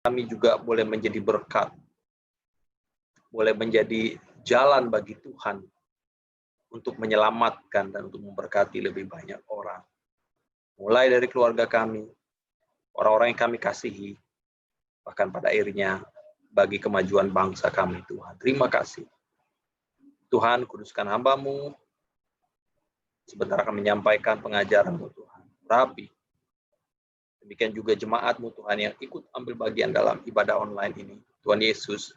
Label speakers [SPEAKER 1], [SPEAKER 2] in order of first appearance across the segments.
[SPEAKER 1] kami juga boleh menjadi berkat, boleh menjadi jalan bagi Tuhan untuk menyelamatkan dan untuk memberkati lebih banyak orang. Mulai dari keluarga kami, orang-orang yang kami kasihi, bahkan pada akhirnya bagi kemajuan bangsa kami, Tuhan. Terima kasih. Tuhan, kuduskan hamba-Mu, sebentar akan menyampaikan pengajaran-Mu, Tuhan. Rapi. Demikian juga jemaat-Mu, Tuhan, yang ikut ambil bagian dalam ibadah online ini. Tuhan Yesus,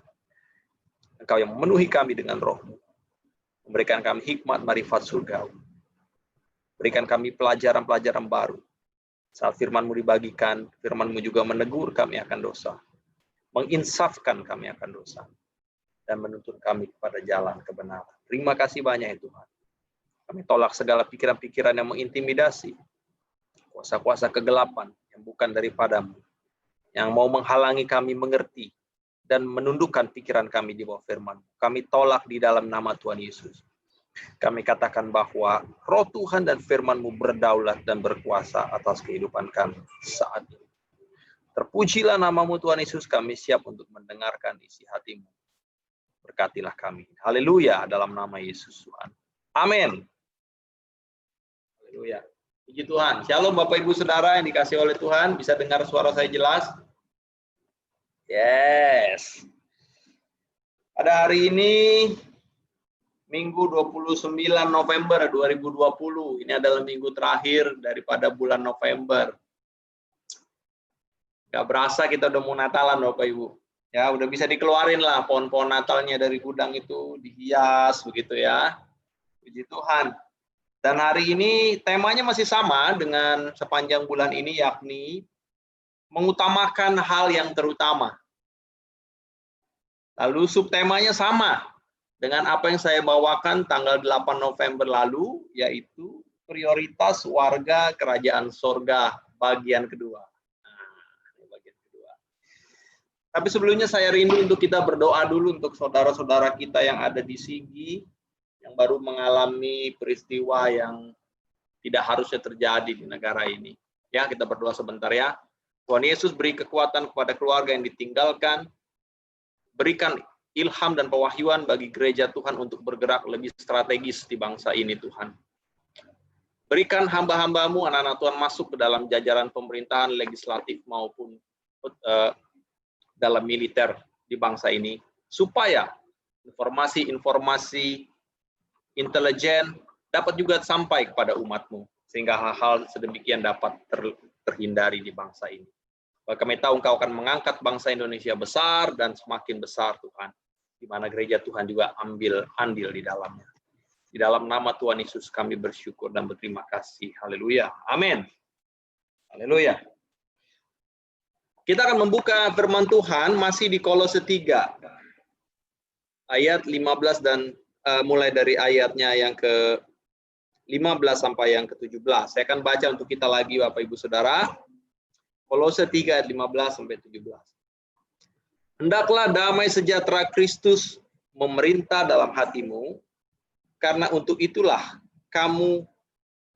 [SPEAKER 1] Engkau yang memenuhi kami dengan Roh-Mu, memberikan kami hikmat marifat surgawi, berikan kami pelajaran-pelajaran baru. Saat firman-Mu dibagikan, firman-Mu juga menegur kami akan dosa, menginsafkan kami akan dosa, dan menuntun kami kepada jalan kebenaran. Terima kasih banyak ya Tuhan. Kami tolak segala pikiran-pikiran yang mengintimidasi, kuasa-kuasa kegelapan yang bukan daripada-Mu, yang mau menghalangi kami mengerti dan menundukkan pikiran kami di bawah firman. Kami tolak di dalam nama Tuhan Yesus. Kami katakan bahwa Roh Tuhan dan firman-Mu berdaulat dan berkuasa atas kehidupan kami saat ini. Terpujilah nama-Mu Tuhan Yesus, kami siap untuk mendengarkan isi hati-Mu. Berkatilah kami. Haleluya, dalam nama Yesus Tuhan. Amin. Haleluya. Puji Tuhan. Shalom Bapak Ibu Saudara yang dikasihi oleh Tuhan. Bisa dengar suara saya jelas? Yes. Pada hari ini Minggu 29 November 2020. Ini adalah minggu terakhir daripada bulan November. Gak berasa kita udah mau Natalan Bapak Ibu. Ya, udah bisa dikeluarin lah pohon-pohon Natalnya dari gudang itu, dihias begitu ya. Puji Tuhan. Dan hari ini temanya masih sama dengan sepanjang bulan ini, yakni mengutamakan hal yang terutama. Lalu subtemanya sama dengan apa yang saya bawakan tanggal 8 November lalu, yaitu prioritas warga kerajaan sorga bagian kedua. Tapi sebelumnya saya rindu untuk kita berdoa dulu untuk saudara-saudara kita yang ada di Sigi, yang baru mengalami peristiwa yang tidak harusnya terjadi di negara ini. Ya, kita berdoa sebentar ya. Tuhan Yesus beri kekuatan kepada keluarga yang ditinggalkan, berikan ilham dan pewahyuan bagi gereja Tuhan untuk bergerak lebih strategis di bangsa ini Tuhan. Berikan hamba-hamba-Mu, anak-anak Tuhan masuk ke dalam jajaran pemerintahan legislatif maupun dalam militer di bangsa ini, supaya informasi-informasi intelijen dapat juga sampai kepada umat-Mu, sehingga hal-hal sedemikian dapat terhindari di bangsa ini. Kami tahu Engkau akan mengangkat bangsa Indonesia besar dan semakin besar Tuhan, di mana gereja Tuhan juga ambil andil di dalamnya. Di dalam nama Tuhan Yesus kami bersyukur dan berterima kasih. Haleluya. Amin. Haleluya. Kita akan membuka firman Tuhan masih di Kolose 3 ayat 15 dan mulai dari ayatnya yang ke-15 sampai yang ke-17. Saya akan baca untuk kita lagi Bapak Ibu Saudara. Kolose 3 ayat 15 sampai 17. Hendaklah damai sejahtera Kristus memerintah dalam hatimu, karena untuk itulah kamu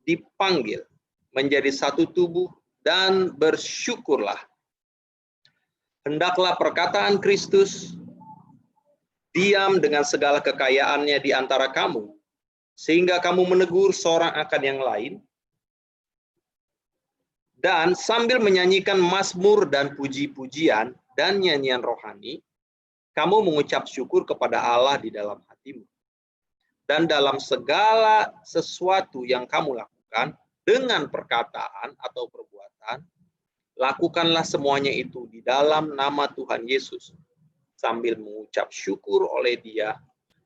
[SPEAKER 1] dipanggil menjadi satu tubuh dan bersyukurlah. Hendaklah perkataan Kristus diam dengan segala kekayaannya di antara kamu, sehingga kamu menegur seorang akan yang lain, dan sambil menyanyikan mazmur dan puji-pujian dan nyanyian rohani, kamu mengucap syukur kepada Allah di dalam hatimu. Dan dalam segala sesuatu yang kamu lakukan, dengan perkataan atau perbuatan, lakukanlah semuanya itu di dalam nama Tuhan Yesus, sambil mengucap syukur oleh Dia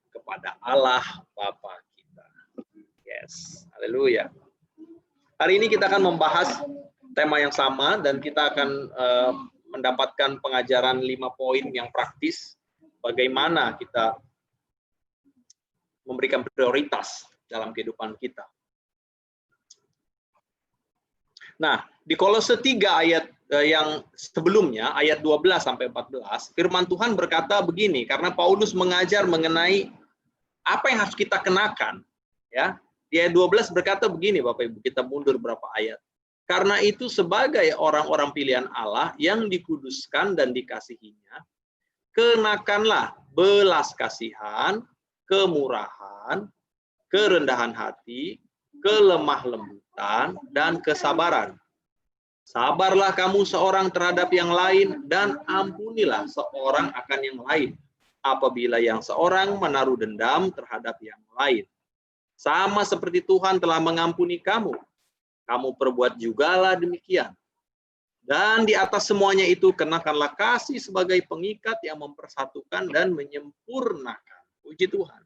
[SPEAKER 1] kepada Allah Bapa kita. Yes, haleluya. Hari ini kita akan membahas tema yang sama dan kita akan mendapatkan pengajaran 5 poin yang praktis bagaimana kita memberikan prioritas dalam kehidupan kita. Nah, di Kolose 3 ayat yang sebelumnya, ayat 12 sampai 14, firman Tuhan berkata begini, karena Paulus mengajar mengenai apa yang harus kita kenakan, ya. Di ayat 12 berkata begini, Bapak Ibu, kita mundur berapa ayat. Karena itu sebagai orang-orang pilihan Allah yang dikuduskan dan dikasihinya, kenakanlah belas kasihan, kemurahan, kerendahan hati, kelemah lembutan, dan kesabaran. Sabarlah kamu seorang terhadap yang lain, dan ampunilah seorang akan yang lain, apabila yang seorang menaruh dendam terhadap yang lain. Sama seperti Tuhan telah mengampuni kamu, kamu perbuat jugalah demikian. Dan di atas semuanya itu, kenakanlah kasih sebagai pengikat yang mempersatukan dan menyempurnakan. Puji Tuhan.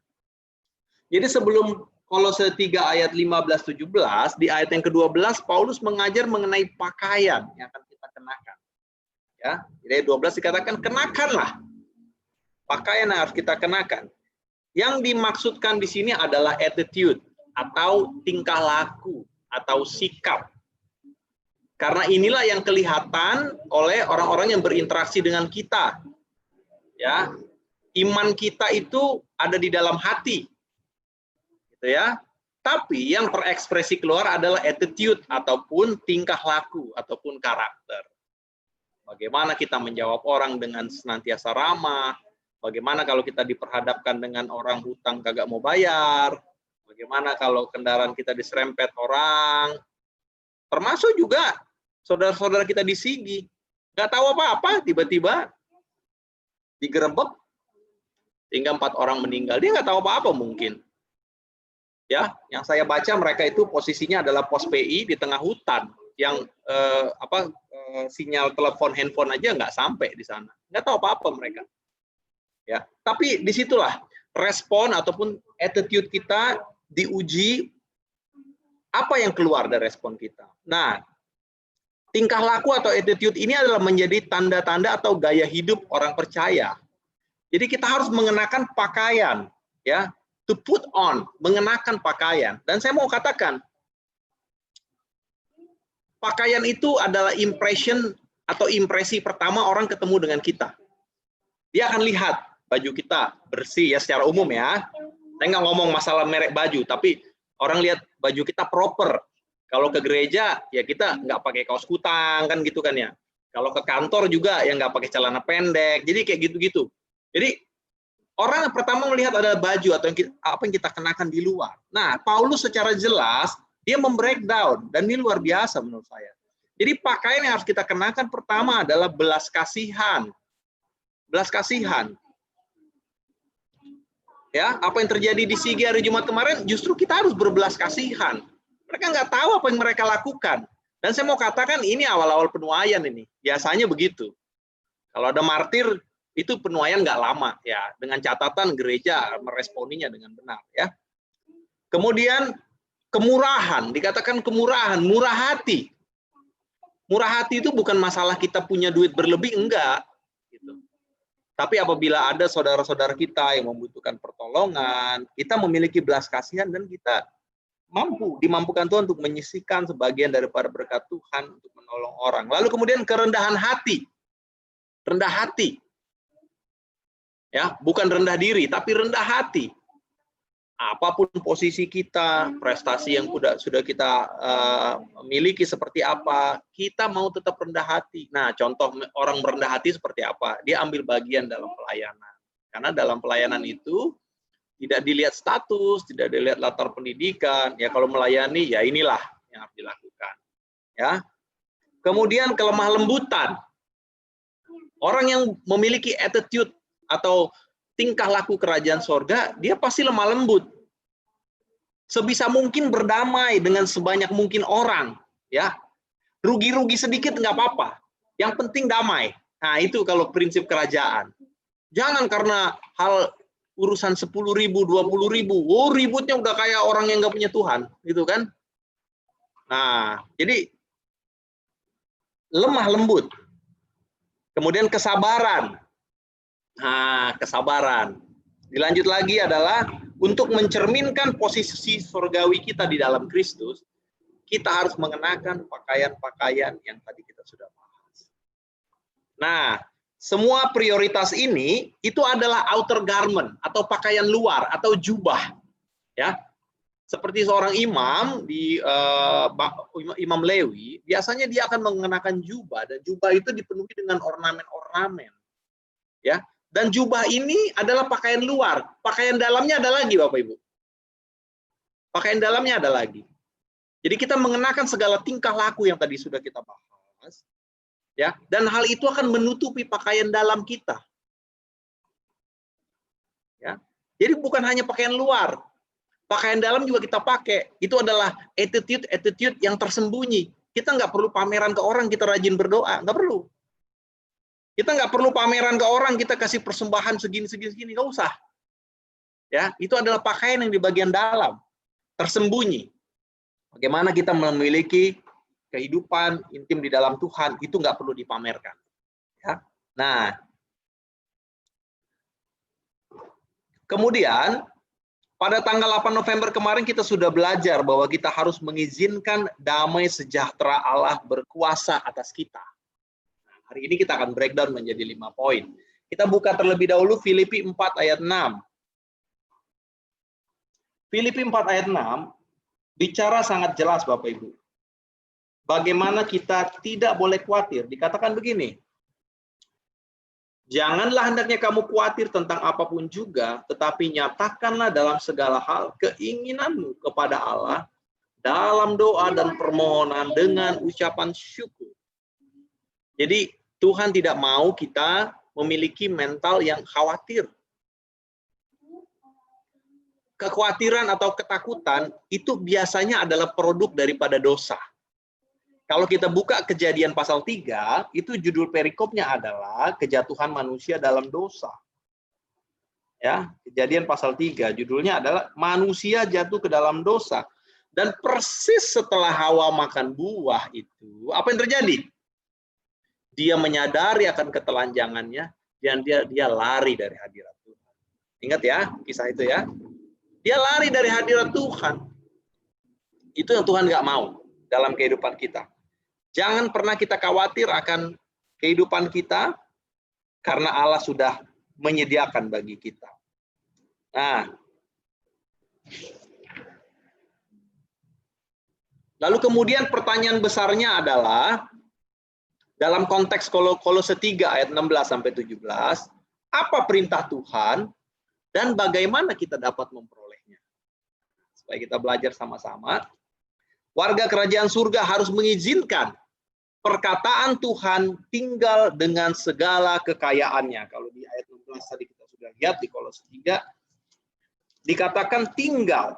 [SPEAKER 1] Jadi sebelum Kolose 3 ayat 15-17, di ayat yang ke-12, Paulus mengajar mengenai pakaian yang akan kita kenakan. Ya, jadi 12 dikatakan, kenakanlah pakaian yang harus kita kenakan. Yang dimaksudkan di sini adalah attitude, atau tingkah laku, atau sikap. Karena inilah yang kelihatan oleh orang-orang yang berinteraksi dengan kita. Ya, iman kita itu ada di dalam hati. Gitu ya. Tapi yang terekspresi keluar adalah attitude ataupun tingkah laku ataupun karakter. Bagaimana kita menjawab orang dengan senantiasa ramah, bagaimana kalau kita diperhadapkan dengan orang hutang kagak mau bayar, bagaimana kalau kendaraan kita diserempet orang, termasuk juga saudara-saudara kita disigi, nggak tahu apa-apa, tiba-tiba digerebek, sehingga 4 orang meninggal, dia nggak tahu apa-apa mungkin. Ya, yang saya baca mereka itu posisinya adalah pos PI di tengah hutan, yang sinyal telepon handphone aja nggak sampai di sana, nggak tahu apa-apa mereka. Ya, tapi disitulah respon ataupun attitude kita diuji, apa yang keluar dari respon kita. Nah, tingkah laku atau attitude ini adalah menjadi tanda-tanda atau gaya hidup orang percaya. Jadi kita harus mengenakan pakaian, ya. To put on, mengenakan pakaian. Dan saya mau katakan, pakaian itu adalah impression atau impresi pertama orang ketemu dengan kita. Dia akan lihat baju kita bersih ya secara umum ya. Saya nggak ngomong masalah merek baju, tapi orang lihat baju kita proper. Kalau ke gereja ya kita nggak pakai kaos kutang kan gitu kan ya. Kalau ke kantor juga ya nggak pakai celana pendek. Jadi kayak gitu-gitu. Jadi orang yang pertama melihat adalah baju atau apa yang kita kenakan di luar. Nah, Paulus secara jelas dia membreakdown dan ini luar biasa menurut saya. Jadi pakaian yang harus kita kenakan pertama adalah belas kasihan. Belas kasihan. Ya, apa yang terjadi di Sigi hari Jumat kemarin justru kita harus berbelas kasihan. Mereka nggak tahu apa yang mereka lakukan. Dan saya mau katakan ini awal-awal penuaian ini. Biasanya begitu. Kalau ada martir itu penuaian nggak lama ya, dengan catatan gereja meresponinya dengan benar ya. Kemudian kemurahan, dikatakan kemurahan, murah hati. Murah hati itu bukan masalah kita punya duit berlebih, enggak. Gitu. Tapi apabila ada saudara-saudara kita yang membutuhkan pertolongan, kita memiliki belas kasihan dan kita dimampukan Tuhan untuk menyisihkan sebagian daripada berkat Tuhan untuk menolong orang. Lalu kemudian kerendahan hati. Rendah hati. Ya, bukan rendah diri, tapi rendah hati. Apapun posisi kita, prestasi yang sudah kita miliki seperti apa, kita mau tetap rendah hati. Nah, contoh orang merendah hati seperti apa? Dia ambil bagian dalam pelayanan. Karena dalam pelayanan itu tidak dilihat status, tidak dilihat latar pendidikan. Ya kalau melayani, ya inilah yang harus dilakukan. Ya. Kemudian kelemah lembutan. Orang yang memiliki attitude atau tingkah laku kerajaan sorga, dia pasti lemah lembut. Sebisa mungkin berdamai dengan sebanyak mungkin orang. Ya, rugi-rugi sedikit nggak apa-apa. Yang penting damai. Nah itu kalau prinsip kerajaan. Jangan karena hal urusan 10.000, 20.000, oh ributnya udah kayak orang yang nggak punya Tuhan, gitu kan? Nah, jadi lemah lembut. Kemudian kesabaran. Nah, kesabaran. Dilanjut lagi adalah untuk mencerminkan posisi surgawi kita di dalam Kristus, kita harus mengenakan pakaian-pakaian yang tadi kita sudah bahas. Nah, semua prioritas ini itu adalah outer garment atau pakaian luar atau jubah, ya. Seperti seorang imam Imam Lewi, biasanya dia akan mengenakan jubah, dan jubah itu dipenuhi dengan ornamen-ornamen, ya. Dan jubah ini adalah pakaian luar, pakaian dalamnya ada lagi, Bapak Ibu. Pakaian dalamnya ada lagi. Jadi kita mengenakan segala tingkah laku yang tadi sudah kita bahas, ya. Dan hal itu akan menutupi pakaian dalam kita, ya. Jadi bukan hanya pakaian luar. Pakaian dalam juga kita pakai. Itu adalah attitude yang tersembunyi. Kita nggak perlu pameran ke orang kita rajin berdoa, nggak perlu. Kita nggak perlu pameran ke orang kita kasih persembahan segini, nggak usah. Ya, itu adalah pakaian yang di bagian dalam, tersembunyi. Bagaimana kita memiliki kehidupan intim di dalam Tuhan, itu nggak perlu dipamerkan. Ya. Nah, kemudian pada tanggal 8 November kemarin kita sudah belajar bahwa kita harus mengizinkan damai sejahtera Allah berkuasa atas kita. Nah, hari ini kita akan breakdown menjadi 5 poin. Kita buka terlebih dahulu Filipi 4 ayat 6. Filipi 4 ayat 6 bicara sangat jelas, Bapak Ibu. Bagaimana kita tidak boleh khawatir. Dikatakan begini, janganlah hendaknya kamu khawatir tentang apapun juga, tetapi nyatakanlah dalam segala hal keinginanmu kepada Allah dalam doa dan permohonan dengan ucapan syukur. Jadi Tuhan tidak mau kita memiliki mental yang khawatir. Kekhawatiran atau ketakutan itu biasanya adalah produk daripada dosa. Kalau kita buka Kejadian pasal 3, itu judul perikopnya adalah kejatuhan manusia dalam dosa. Ya, Kejadian pasal 3 judulnya adalah manusia jatuh ke dalam dosa. Dan persis setelah Hawa makan buah itu, apa yang terjadi? Dia menyadari akan ketelanjangannya dan dia lari dari hadirat Tuhan. Ingat ya, kisah itu ya. Dia lari dari hadirat Tuhan. Itu yang Tuhan nggak mau dalam kehidupan kita. Jangan pernah kita khawatir akan kehidupan kita, karena Allah sudah menyediakan bagi kita. Nah, lalu kemudian pertanyaan besarnya adalah, dalam konteks Kolose 3 ayat 16-17, apa perintah Tuhan dan bagaimana kita dapat memperolehnya? Supaya kita belajar sama-sama. Warga kerajaan surga harus mengizinkan perkataan Tuhan tinggal dengan segala kekayaannya. Kalau di ayat 16 tadi kita sudah lihat di Kolose 3, dikatakan tinggal.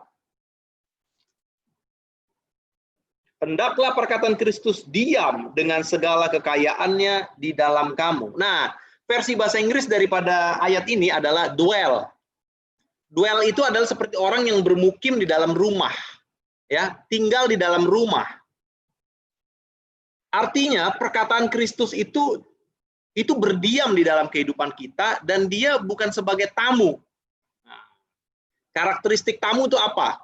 [SPEAKER 1] Hendaklah perkataan Kristus diam dengan segala kekayaannya di dalam kamu. Nah, versi bahasa Inggris daripada ayat ini adalah dwell. Dwell itu adalah seperti orang yang bermukim di dalam rumah. Ya, tinggal di dalam rumah. Artinya perkataan Kristus itu berdiam di dalam kehidupan kita, dan dia bukan sebagai tamu. Nah, karakteristik tamu itu apa?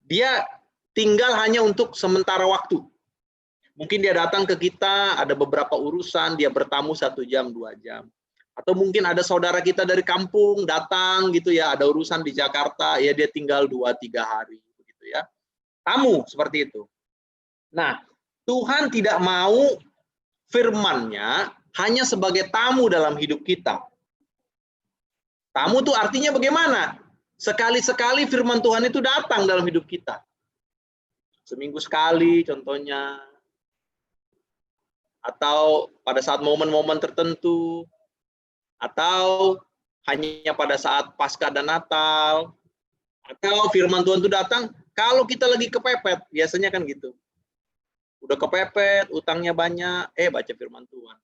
[SPEAKER 1] Dia tinggal hanya untuk sementara waktu. Mungkin dia datang ke kita, ada beberapa urusan, dia bertamu 1 jam, 2 jam. Atau mungkin ada saudara kita dari kampung datang gitu ya, ada urusan di Jakarta, ya dia tinggal 2-3 hari begitu ya. Tamu seperti itu. Nah, Tuhan tidak mau firman-Nya hanya sebagai tamu dalam hidup kita. Tamu itu artinya bagaimana? Sekali-sekali firman Tuhan itu datang dalam hidup kita. Seminggu sekali contohnya. Atau pada saat momen-momen tertentu. Atau hanya pada saat Paskah dan Natal. Atau firman Tuhan itu datang kalau kita lagi kepepet. Biasanya kan gitu. Udah kepepet, utangnya banyak, baca firman Tuhan.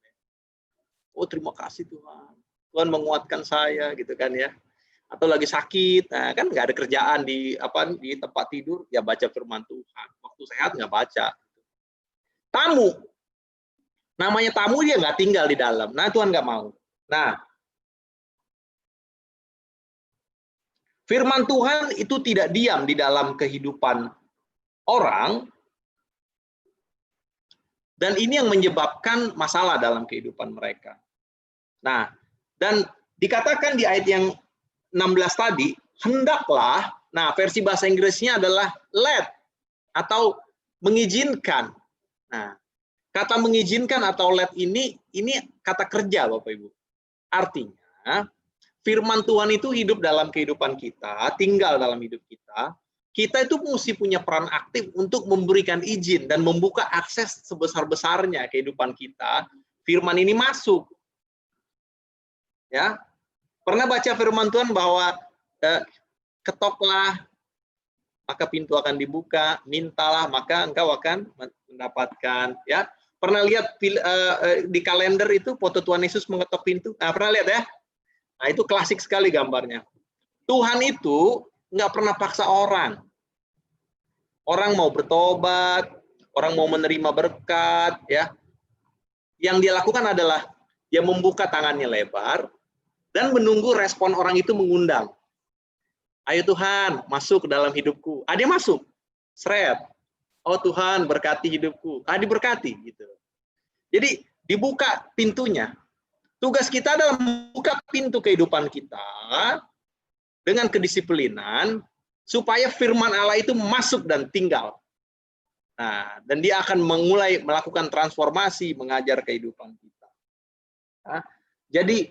[SPEAKER 1] Oh, terima kasih Tuhan. Tuhan menguatkan saya gitu kan ya. Atau lagi sakit, nah kan nggak ada kerjaan di tempat tidur, ya baca firman Tuhan. Waktu sehat nggak baca. Tamu. Namanya tamu, dia nggak tinggal di dalam. Nah, Tuhan nggak mau. Nah, firman Tuhan itu tidak diam di dalam kehidupan orang. Dan ini yang menyebabkan masalah dalam kehidupan mereka. Nah, dan dikatakan di ayat yang 16 tadi, hendaklah, nah versi bahasa Inggrisnya adalah let, atau mengizinkan. Nah, kata mengizinkan atau let ini kata kerja Bapak Ibu. Artinya, firman Tuhan itu hidup dalam kehidupan kita, tinggal dalam hidup kita. Kita itu mesti punya peran aktif untuk memberikan izin dan membuka akses sebesar-besarnya kehidupan kita. Firman ini masuk. Ya. Pernah baca firman Tuhan bahwa ketoklah maka pintu akan dibuka, mintalah maka engkau akan mendapatkan, ya. Pernah lihat di kalender itu foto Tuhan Yesus mengetok pintu? Nah, pernah lihat ya? Nah, itu klasik sekali gambarnya. Tuhan itu nggak pernah paksa orang. Orang mau bertobat, orang mau menerima berkat, ya. Yang dia lakukan adalah dia membuka tangannya lebar dan menunggu respon orang itu mengundang. Ayo Tuhan, masuk ke dalam hidupku. Dia masuk. Seret. Oh Tuhan, berkati hidupku. Diberkati gitu. Jadi dibuka pintunya. Tugas kita adalah membuka pintu kehidupan kita dengan kedisiplinan supaya firman Allah itu masuk dan tinggal. Nah, dan dia akan mulai melakukan transformasi, mengajar kehidupan kita. Nah, jadi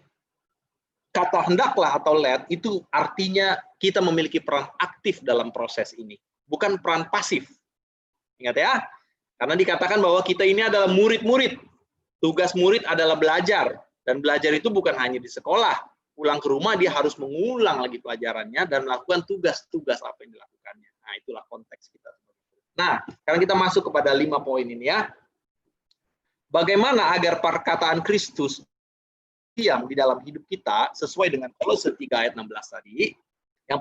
[SPEAKER 1] kata hendaklah atau let itu artinya kita memiliki peran aktif dalam proses ini, bukan peran pasif. Ingat ya, karena dikatakan bahwa kita ini adalah murid-murid. Tugas murid adalah belajar, dan belajar itu bukan hanya di sekolah. Pulang ke rumah dia harus mengulang lagi pelajarannya dan melakukan tugas-tugas apa yang dilakukannya. Nah, itulah konteks kita. Nah, sekarang kita masuk kepada 5 poin ini ya. Bagaimana agar perkataan Kristus diam di dalam hidup kita sesuai dengan Kolose 3 ayat 16 tadi. Yang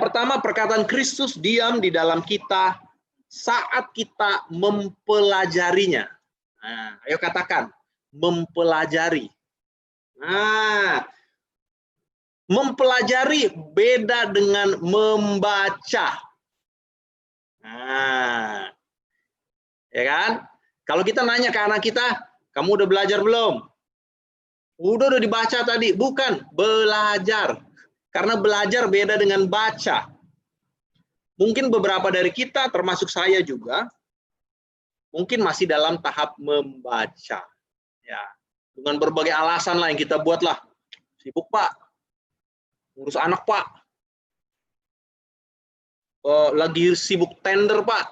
[SPEAKER 1] pertama perkataan Kristus diam di dalam kita saat kita mempelajarinya. Nah, ayo katakan mempelajari. Nah, mempelajari beda dengan membaca. Nah, ya kan? Kalau kita nanya ke anak kita, kamu udah belajar belum? Udah dibaca tadi. Bukan, belajar. Karena belajar beda dengan baca. Mungkin beberapa dari kita, termasuk saya juga, mungkin masih dalam tahap membaca. Ya, dengan berbagai alasan lah yang kita buat lah. Sibuk Pak, ngurus anak Pak, lagi sibuk tender Pak,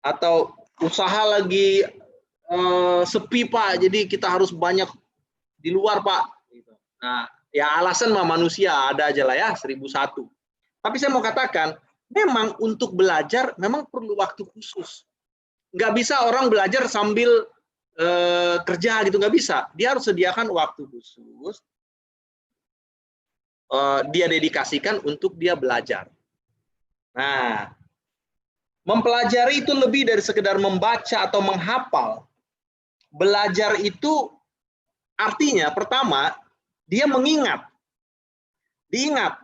[SPEAKER 1] atau usaha lagi sepi Pak, jadi kita harus banyak di luar Pak. Nah, ya alasan mah manusia ada aja lah ya, 1001. Tapi saya mau katakan, memang untuk belajar memang perlu waktu khusus. Nggak bisa orang belajar sambil kerja gitu, nggak bisa. Dia harus sediakan waktu khusus, dia dedikasikan untuk dia belajar. Nah, mempelajari itu lebih dari sekedar membaca atau menghafal. Belajar itu artinya pertama, dia mengingat. Diingat.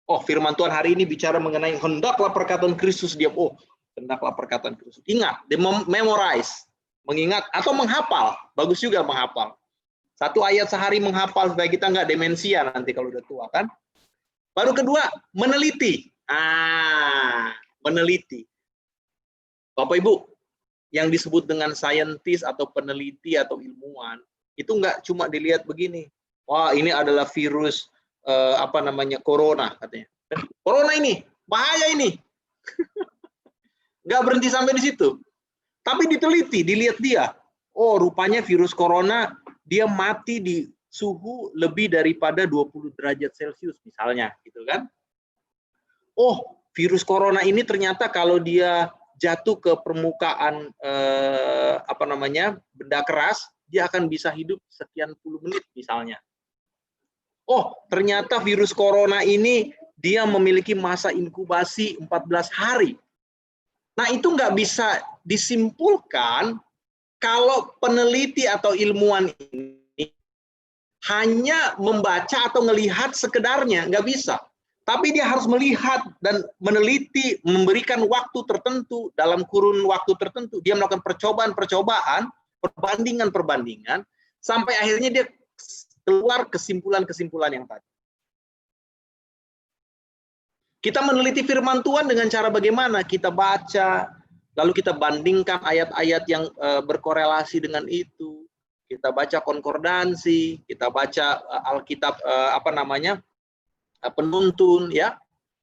[SPEAKER 1] Oh, firman Tuhan hari ini bicara mengenai hendaklah perkataan Kristus diam. Oh, hendaklah perkataan Kristus. Ingat, dia memorize. Mengingat atau menghafal, bagus juga menghafal. 1 ayat sehari menghafal supaya kita nggak demensia nanti kalau udah tua kan. Baru kedua, meneliti. Meneliti. Bapak Ibu, yang disebut dengan saintis atau peneliti atau ilmuwan, itu nggak cuma dilihat begini. Wah, ini adalah virus corona katanya. Corona ini, bahaya ini. Nggak berhenti sampai di situ. Tapi diteliti, dilihat dia. Oh, rupanya virus corona, dia mati di suhu lebih daripada 20 derajat Celcius misalnya, gitu kan. Oh, virus corona ini ternyata kalau dia jatuh ke permukaan benda keras, dia akan bisa hidup sekian puluh menit misalnya. Oh, ternyata virus corona ini dia memiliki masa inkubasi 14 hari. Nah, itu nggak bisa disimpulkan kalau peneliti atau ilmuwan ini hanya membaca atau melihat sekedarnya, nggak bisa. Tapi dia harus melihat dan meneliti, memberikan waktu tertentu, dalam kurun waktu tertentu. Dia melakukan percobaan-percobaan, perbandingan-perbandingan, sampai akhirnya dia keluar kesimpulan-kesimpulan yang tadi. Kita meneliti firman Tuhan dengan cara bagaimana? Kita baca, lalu kita bandingkan ayat-ayat yang berkorelasi dengan itu. Kita baca konkordansi, kita baca Alkitab penuntun, ya.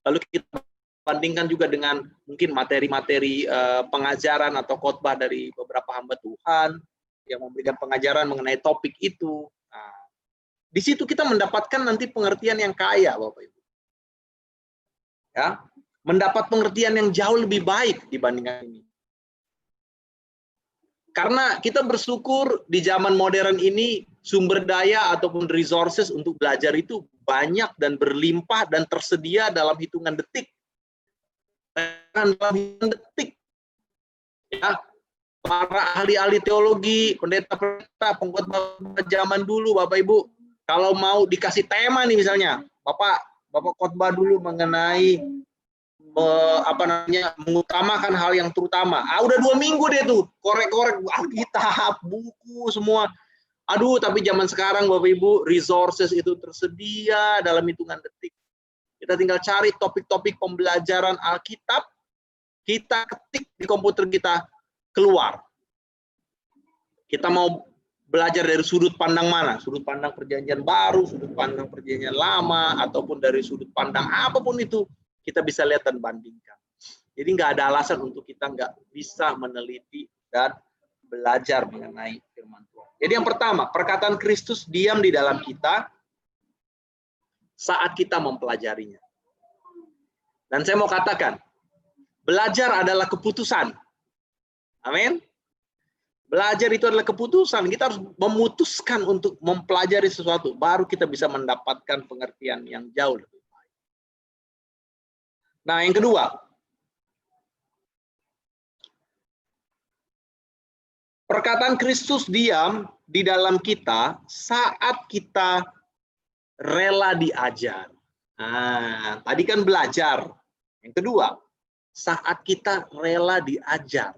[SPEAKER 1] Lalu kita bandingkan juga dengan mungkin materi-materi pengajaran atau khotbah dari beberapa hamba Tuhan yang memberikan pengajaran mengenai topik itu. Nah, di situ kita mendapatkan nanti pengertian yang kaya, Bapak Ibu. Ya, mendapat pengertian yang jauh lebih baik dibandingkan ini. Karena kita bersyukur di zaman modern ini sumber daya ataupun resources untuk belajar itu banyak dan berlimpah dan tersedia dalam hitungan detik. Dalam hitungan detik. Ya, para ahli-ahli teologi, pendeta-pendeta, pengkhotbah zaman dulu, Bapak Ibu, kalau mau dikasih tema nih misalnya, Bapak khotbah dulu mengenai mengutamakan hal yang terutama. Udah 2 minggu deh tuh, korek-korek Alkitab, buku semua. Aduh, tapi zaman sekarang Bapak Ibu, resources itu tersedia dalam hitungan detik. Kita tinggal cari topik-topik pembelajaran Alkitab, kita ketik di komputer kita, keluar. Kita mau belajar dari sudut pandang mana? Sudut pandang perjanjian baru, sudut pandang perjanjian lama, ataupun dari sudut pandang apapun itu, kita bisa lihat dan bandingkan. Jadi nggak ada alasan untuk kita nggak bisa meneliti dan belajar mengenai firman Tuhan. Jadi yang pertama, perkataan Kristus diam di dalam kita saat kita mempelajarinya. Dan saya mau katakan, belajar adalah keputusan. Amin. Belajar itu adalah keputusan. Kita harus memutuskan untuk mempelajari sesuatu. Baru kita bisa mendapatkan pengertian yang jauh lebih baik. Nah, yang kedua. Perkataan Kristus diam di dalam kita saat kita rela diajar. Nah, tadi kan belajar. Yang kedua, saat kita rela diajar.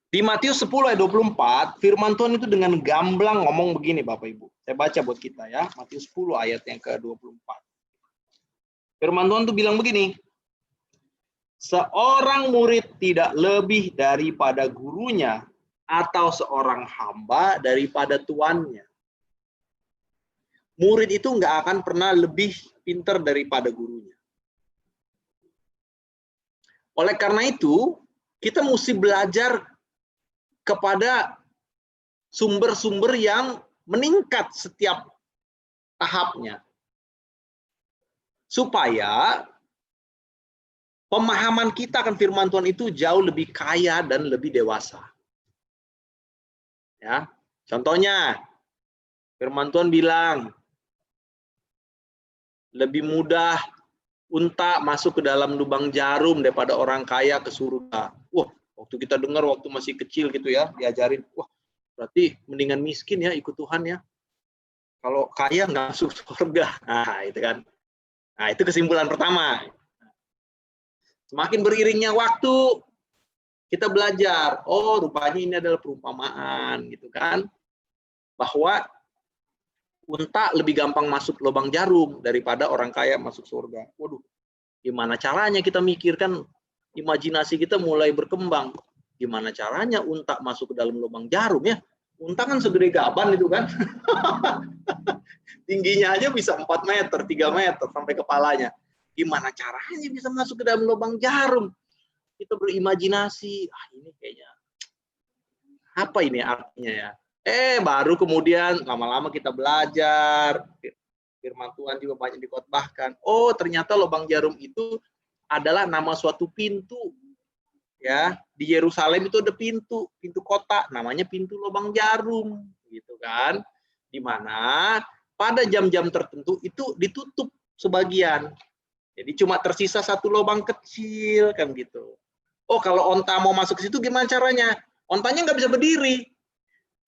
[SPEAKER 1] Di Matius 10 ayat 24, firman Tuhan itu dengan gamblang ngomong begini Bapak Ibu. Saya baca buat kita ya, Matius 10 ayat yang ke-24. Firman Tuhan itu bilang begini, seorang murid tidak lebih daripada gurunya, atau seorang hamba daripada tuannya. Murid itu nggak akan pernah lebih pintar daripada gurunya. Oleh karena itu, kita mesti belajar kepada sumber-sumber yang meningkat setiap tahapnya. Supaya pemahaman kita akan firman Tuhan itu jauh lebih kaya dan lebih dewasa. Ya, contohnya firman Tuhan bilang lebih mudah unta masuk ke dalam lubang jarum daripada orang kaya ke surga. Wah, waktu kita dengar waktu masih kecil gitu ya, diajarin, wah berarti mendingan miskin ya ikut Tuhan ya. Kalau kaya nggak masuk surga. Nah, itu kan. Nah, itu kesimpulan pertama. Semakin beriringnya waktu, kita belajar, oh rupanya ini adalah perumpamaan gitu kan. Bahwa unta lebih gampang masuk lubang jarum daripada orang kaya masuk surga. Waduh, gimana caranya kita mikirkan, imajinasi kita mulai berkembang. Gimana caranya unta masuk ke dalam lubang jarum ya? Unta kan segede gaban itu kan. Tingginya aja bisa 4 meter, 3 meter sampai kepalanya. Gimana caranya bisa masuk ke dalam lubang jarum? Kita berimajinasi, ini kayaknya apa ini artinya ya? Baru kemudian lama-lama kita belajar. Firman Tuhan juga banyak dikhotbahkan. Oh, ternyata lubang jarum itu adalah nama suatu pintu. Ya, di Yerusalem itu ada pintu kota, namanya pintu lubang jarum, gitu kan? Di mana pada jam-jam tertentu itu ditutup sebagian. Jadi cuma tersisa satu lubang kecil kan gitu. Oh, kalau onta mau masuk ke situ gimana caranya? Ontanya nggak bisa berdiri.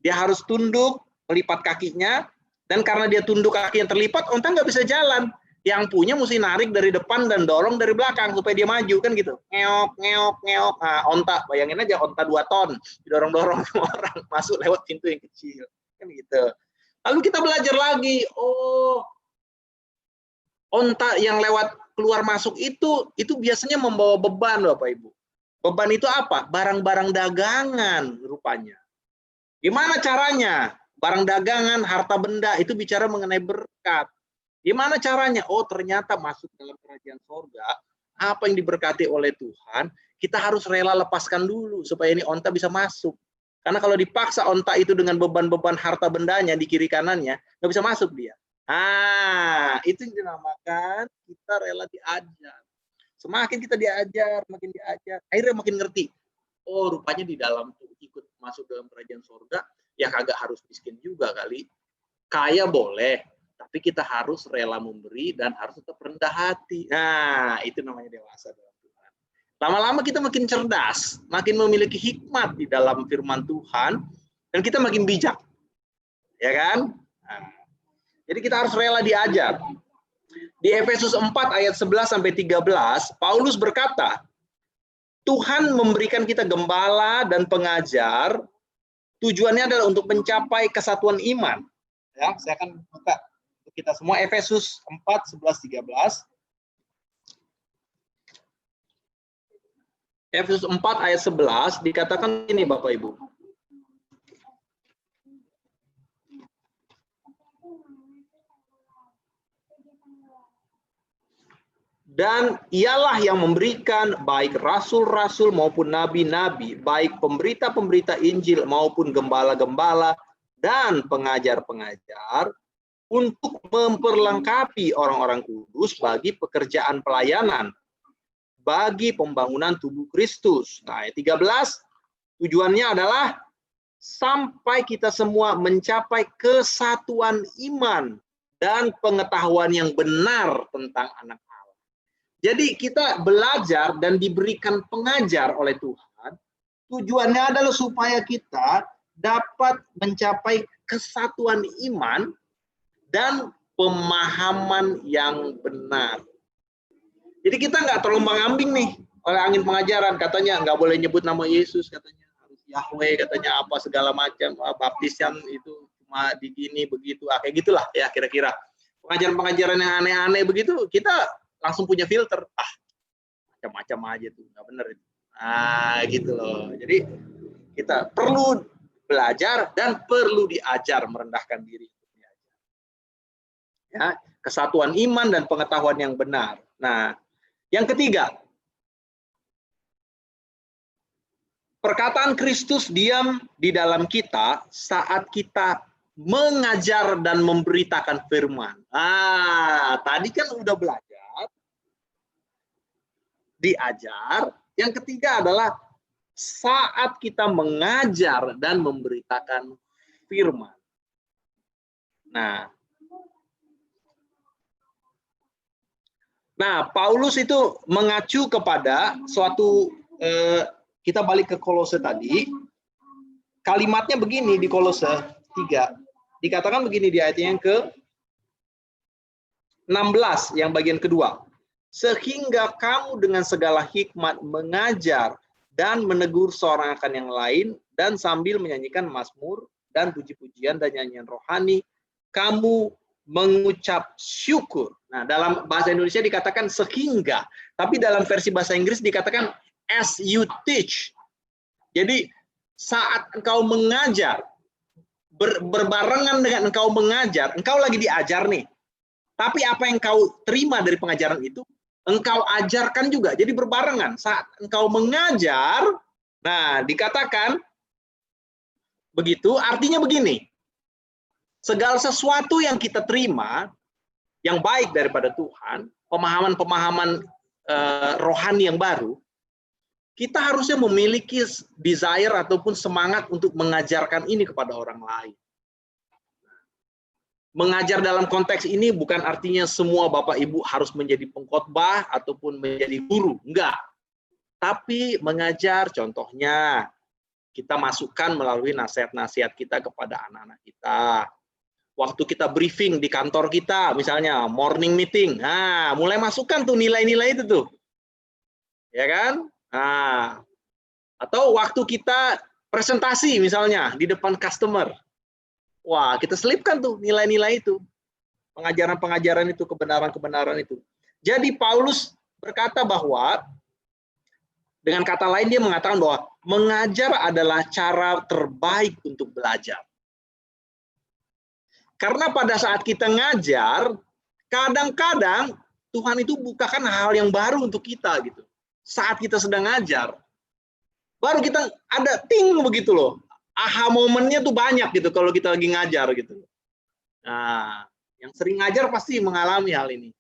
[SPEAKER 1] Dia harus tunduk, melipat kakinya, dan karena dia tunduk kaki yang terlipat, onta nggak bisa jalan. Yang punya mesti narik dari depan dan dorong dari belakang supaya dia maju kan gitu. Ngeok, ngeok, ngeok. Nah, onta, bayangin aja onta 2 ton, didorong-dorong sama orang masuk lewat pintu yang kecil kan gitu. Lalu kita belajar lagi, oh, onta yang lewat keluar masuk itu biasanya membawa beban, Bapak Ibu. Beban itu apa? Barang-barang dagangan rupanya. Gimana caranya? Barang dagangan, harta benda itu bicara mengenai berkat. Gimana caranya? Oh, ternyata masuk dalam kerajaan sorga, apa yang diberkati oleh Tuhan, kita harus rela lepaskan dulu supaya ini onta bisa masuk. Karena kalau dipaksa onta itu dengan beban-beban harta bendanya di kiri kanannya, nggak bisa masuk dia. Itu yang dinamakan kita rela diajar. Semakin kita diajar, makin diajar, akhirnya makin ngerti. Oh, rupanya di dalam tuh ikut masuk dalam kerajaan surga, ya kagak harus miskin juga kali. Kaya boleh, tapi kita harus rela memberi dan harus tetap rendah hati. Nah, itu namanya dewasa dalam Tuhan. Lama-lama kita makin cerdas, makin memiliki hikmat di dalam firman Tuhan, dan kita makin bijak. Ya kan? Nah, jadi kita harus rela diajar. Di Efesus 4 ayat 11 sampai 13, Paulus berkata, Tuhan memberikan kita gembala dan pengajar, tujuannya adalah untuk mencapai kesatuan iman. Ya, saya akan buka untuk kita semua Efesus 4 11 13. Efesus 4 ayat 11 dikatakan ini Bapak Ibu. Dan ialah yang memberikan baik rasul-rasul maupun nabi-nabi, baik pemberita-pemberita Injil maupun gembala-gembala dan pengajar-pengajar untuk memperlengkapi orang-orang kudus bagi pekerjaan pelayanan, bagi pembangunan tubuh Kristus. Nah, ayat 13, tujuannya adalah sampai kita semua mencapai kesatuan iman dan pengetahuan yang benar tentang anak Allah. Jadi kita belajar dan diberikan pengajar oleh Tuhan, tujuannya adalah supaya kita dapat mencapai kesatuan iman dan pemahaman yang benar. Jadi kita nggak terombang-ambing nih oleh angin pengajaran, katanya nggak boleh nyebut nama Yesus, katanya harus Yahweh, katanya apa segala macam, baptisan itu cuma di gini begitu, kayak gitulah ya kira-kira. Pengajaran-pengajaran yang aneh-aneh begitu, kita langsung punya filter, macam-macam aja tuh, nggak bener itu. Gitu loh. Jadi kita perlu belajar dan perlu diajar merendahkan diri. Ya, kesatuan iman dan pengetahuan yang benar. Nah, yang ketiga, perkataan Kristus diam di dalam kita saat kita mengajar dan memberitakan firman. Tadi kan udah belajar, diajar. Yang ketiga adalah saat kita mengajar dan memberitakan firman. Nah, Paulus itu mengacu kepada suatu, kita balik ke Kolose tadi, kalimatnya begini di Kolose 3, dikatakan begini di ayat yang ke-16, yang bagian kedua. Sehingga kamu dengan segala hikmat mengajar dan menegur seorang akan yang lain, dan sambil menyanyikan mazmur dan puji-pujian dan nyanyian rohani, kamu mengucap syukur. Nah, dalam bahasa Indonesia dikatakan sehingga, tapi dalam versi bahasa Inggris dikatakan as you teach. Jadi saat engkau mengajar, berbarengan dengan engkau mengajar, engkau lagi diajar nih. Tapi apa yang engkau terima dari pengajaran itu, engkau ajarkan juga. Jadi berbarengan. Saat engkau mengajar, nah dikatakan begitu, artinya begini. Segala sesuatu yang kita terima, yang baik daripada Tuhan, pemahaman-pemahaman rohani yang baru, kita harusnya memiliki desire ataupun semangat untuk mengajarkan ini kepada orang lain. Mengajar dalam konteks ini bukan artinya semua Bapak Ibu harus menjadi pengkhotbah ataupun menjadi guru, enggak. Tapi mengajar, contohnya kita masukkan melalui nasihat-nasihat kita kepada anak-anak kita. Waktu kita briefing di kantor kita, misalnya morning meeting, mulai masukkan tuh nilai-nilai itu tuh, ya kan? Atau waktu kita presentasi misalnya di depan customer, Wah, kita selipkan tuh nilai-nilai itu. Pengajaran-pengajaran itu, kebenaran-kebenaran itu. Jadi Paulus berkata bahwa, dengan kata lain dia mengatakan bahwa mengajar adalah cara terbaik untuk belajar. Karena pada saat kita ngajar, kadang-kadang Tuhan itu bukakan hal yang baru untuk kita gitu. Saat kita sedang ngajar, baru kita ada ting begitu loh. Aha momennya tuh banyak gitu kalau kita lagi ngajar gitu. Nah, yang sering ngajar pasti mengalami hal ini.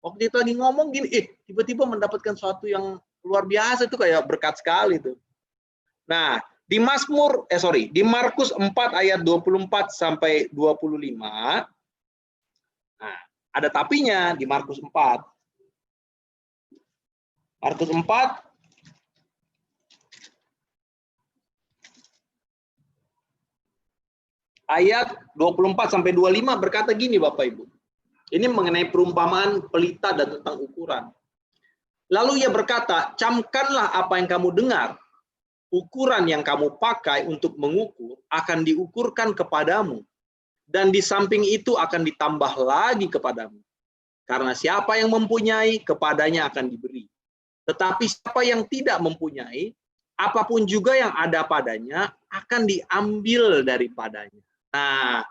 [SPEAKER 1] Waktu itu lagi ngomong gini, tiba-tiba mendapatkan sesuatu yang luar biasa, itu kayak berkat sekali tuh. Nah, di Markus 4 ayat 24 sampai 25. Nah, ada tapinya di Markus 4. Markus 4 ayat 24 sampai 25 berkata gini Bapak Ibu. Ini mengenai perumpamaan pelita dan tentang ukuran. Lalu ia berkata, camkanlah apa yang kamu dengar. Ukuran yang kamu pakai untuk mengukur akan diukurkan kepadamu. Dan di samping itu akan ditambah lagi kepadamu. Karena siapa yang mempunyai, kepadanya akan diberi. Tetapi siapa yang tidak mempunyai, apapun juga yang ada padanya akan diambil daripadanya. Nah,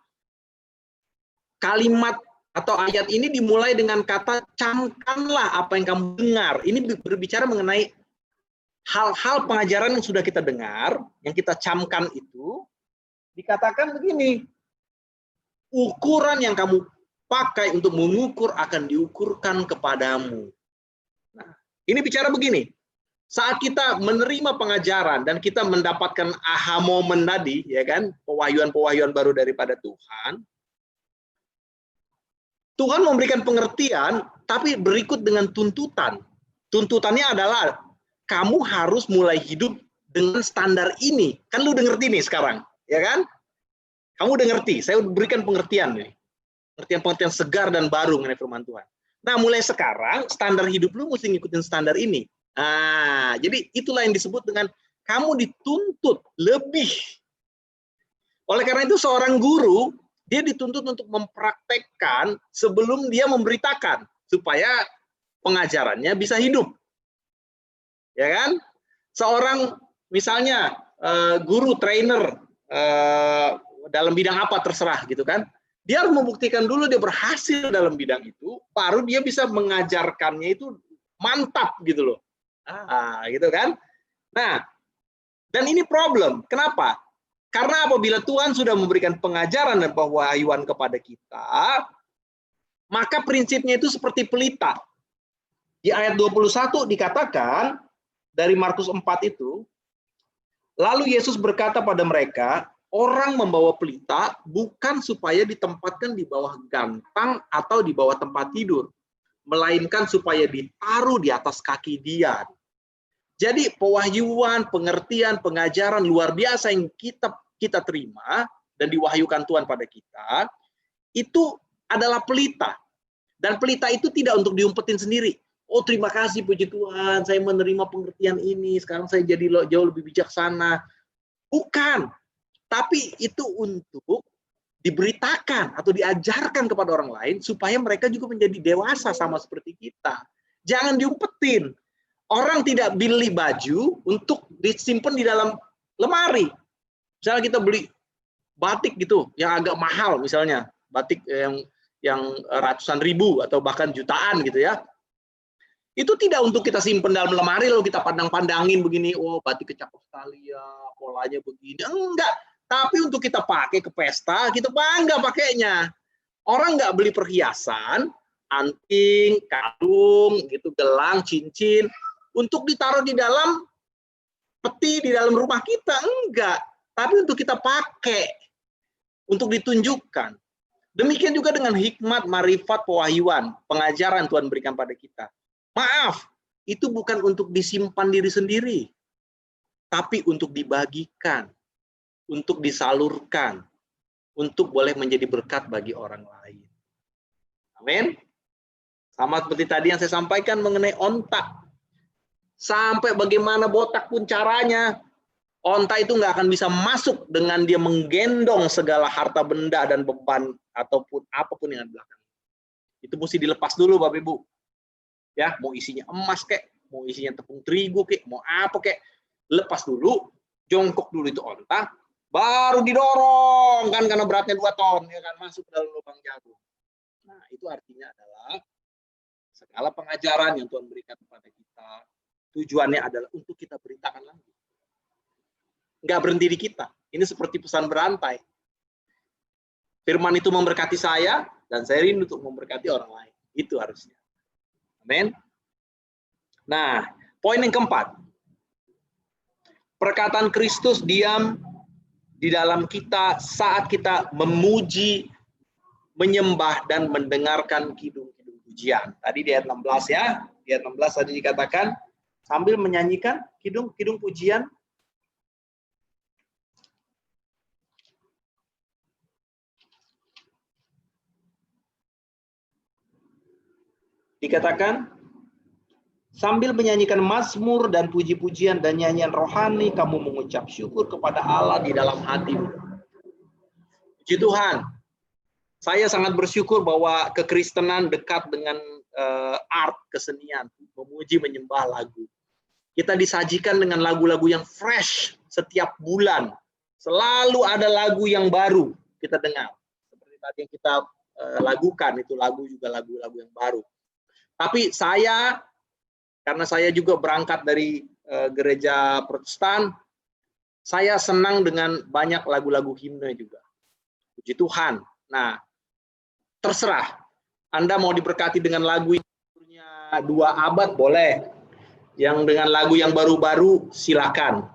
[SPEAKER 1] kalimat atau ayat ini dimulai dengan kata camkanlah apa yang kamu dengar. Ini berbicara mengenai hal-hal pengajaran yang sudah kita dengar, yang kita camkan itu, dikatakan begini, ukuran yang kamu pakai untuk mengukur akan diukurkan kepadamu. Nah, ini bicara begini, saat kita menerima pengajaran dan kita mendapatkan aha moment tadi, ya kan, pewahyuan-pewahyuan baru daripada Tuhan, Tuhan memberikan pengertian, tapi berikut dengan tuntutan. Tuntutannya adalah, kamu harus mulai hidup dengan standar ini. Kan lu udah ngerti nih sekarang, ya kan? Kamu udah ngerti, saya udah berikan pengertian nih. Pengertian-pengertian segar dan baru mengenai firman Tuhan. Nah, mulai sekarang, standar hidup lu mesti ngikutin standar ini. Nah, jadi itulah yang disebut dengan kamu dituntut lebih. Oleh karena itu, seorang guru, dia dituntut untuk mempraktekkan sebelum dia memberitakan, supaya pengajarannya bisa hidup. Ya kan? Seorang misalnya guru, trainer dalam bidang apa terserah gitu kan. Dia harus membuktikan dulu dia berhasil dalam bidang itu, baru dia bisa mengajarkannya itu mantap gitu loh. Gitu kan? Nah, dan ini problem. Kenapa? Karena apabila Tuhan sudah memberikan pengajaran dan pewahyuan kepada kita, maka prinsipnya itu seperti pelita. Di ayat 21 dikatakan, dari Markus 4 itu, lalu Yesus berkata pada mereka, orang membawa pelita bukan supaya ditempatkan di bawah gantang atau di bawah tempat tidur, melainkan supaya ditaruh di atas kaki dia. Jadi pewahyuan, pengertian, pengajaran luar biasa yang kita terima dan diwahyukan Tuhan pada kita, itu adalah pelita. Dan pelita itu tidak untuk diumpetin sendiri. Oh, terima kasih puji Tuhan, saya menerima pengertian ini, sekarang saya jadi jauh lebih bijaksana. Bukan. Tapi itu untuk diberitakan atau diajarkan kepada orang lain supaya mereka juga menjadi dewasa sama seperti kita. Jangan diumpetin. Orang tidak beli baju untuk disimpan di dalam lemari. Misalnya kita beli batik gitu yang agak mahal, misalnya batik yang ratusan ribu atau bahkan jutaan gitu ya. Itu tidak untuk kita simpan dalam lemari lalu kita pandang-pandangin begini, oh batik cakep sekali ya, polanya begini. Enggak, tapi untuk kita pakai ke pesta, kita bangga pakainya. Orang nggak beli perhiasan, anting, kalung, gitu, gelang, cincin, untuk ditaruh di dalam peti di dalam rumah kita, enggak. Tapi untuk kita pakai, untuk ditunjukkan. Demikian juga dengan hikmat, marifat, pewahyuan, pengajaran Tuhan berikan pada kita. Maaf, itu bukan untuk disimpan diri sendiri, tapi untuk dibagikan, untuk disalurkan, untuk boleh menjadi berkat bagi orang lain. Amin. Sama seperti tadi yang saya sampaikan mengenai ontak. Sampai bagaimana botak pun caranya, Onta itu nggak akan bisa masuk dengan dia menggendong segala harta benda dan beban ataupun apapun yang ada di belakang. Itu mesti dilepas dulu, Bapak Ibu. Ya, mau isinya emas kek, mau isinya tepung terigu kek, mau apa kek, lepas dulu, jongkok dulu itu onta, baru didorong kan karena beratnya 2 ton ya kan masuk ke dalam lubang jarum. Nah, itu artinya adalah segala pengajaran yang Tuhan berikan kepada kita, tujuannya adalah untuk kita beritakan lagi. Nggak berhenti di kita. Ini seperti pesan berantai. Firman itu memberkati saya, dan saya rindu untuk memberkati orang lain. Itu harusnya. Amin. Nah, poin yang keempat. Perkataan Kristus diam di dalam kita saat kita memuji, menyembah, dan mendengarkan kidung-kidung pujian. Tadi di ayat 16 ya. Di ayat 16 tadi dikatakan, sambil menyanyikan kidung-kidung pujian. Dikatakan, sambil menyanyikan mazmur dan puji-pujian dan nyanyian rohani, kamu mengucap syukur kepada Allah di dalam hatimu. Puji Tuhan, saya sangat bersyukur bahwa kekristenan dekat dengan art, kesenian, memuji, menyembah lagu. Kita disajikan dengan lagu-lagu yang fresh setiap bulan. Selalu ada lagu yang baru kita dengar. Seperti tadi yang kita lagukan, itu lagu juga lagu-lagu yang baru. Tapi saya, karena saya juga berangkat dari gereja Protestan, saya senang dengan banyak lagu-lagu himne juga. Puji Tuhan. Nah, terserah. Anda mau diberkati dengan lagu yang 2 abad, boleh. Yang dengan lagu yang baru-baru, silakan.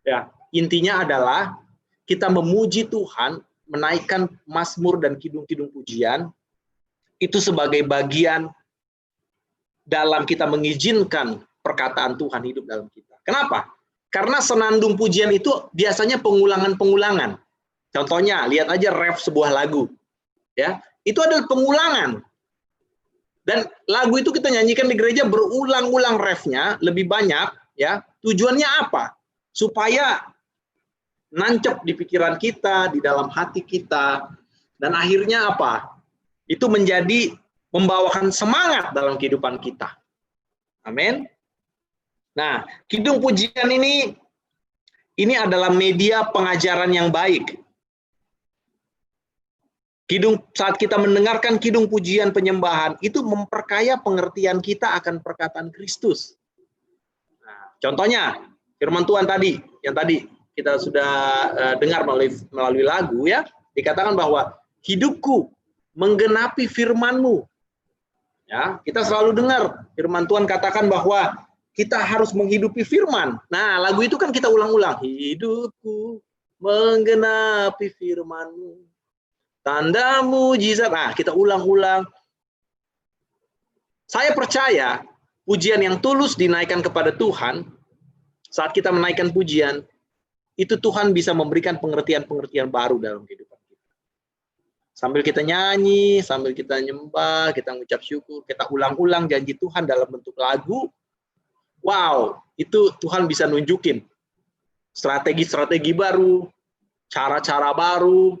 [SPEAKER 1] Ya, intinya adalah kita memuji Tuhan, menaikkan mazmur dan kidung-kidung pujian, itu sebagai bagian dalam kita mengizinkan perkataan Tuhan hidup dalam kita. Kenapa? Karena senandung pujian itu biasanya pengulangan-pengulangan. Contohnya, lihat aja ref sebuah lagu. Ya, itu adalah pengulangan. Dan lagu itu kita nyanyikan di gereja berulang-ulang refnya, lebih banyak. Ya, tujuannya apa? Supaya nancep di pikiran kita, di dalam hati kita, dan akhirnya apa? Itu menjadi membawakan semangat dalam kehidupan kita. Amin. Nah, kidung pujian ini adalah media pengajaran yang baik. Saat kita mendengarkan kidung pujian penyembahan, itu memperkaya pengertian kita akan perkataan Kristus. Nah, contohnya, firman Tuhan tadi, yang tadi kita sudah dengar melalui lagu ya, dikatakan bahwa hidupku menggenapi firman-Mu. Ya, kita selalu dengar firman Tuhan katakan bahwa kita harus menghidupi firman. Nah, lagu itu kan kita ulang-ulang. Hidupku menggenapi firman-Mu. Tanda mujizat. Nah, kita ulang-ulang. Saya percaya pujian yang tulus dinaikkan kepada Tuhan, saat kita menaikkan pujian, itu Tuhan bisa memberikan pengertian-pengertian baru dalam kehidupan. Sambil kita nyanyi, sambil kita nyembah, kita mengucap syukur, kita ulang-ulang janji Tuhan dalam bentuk lagu. Wow, itu Tuhan bisa nunjukin strategi-strategi baru, cara-cara baru,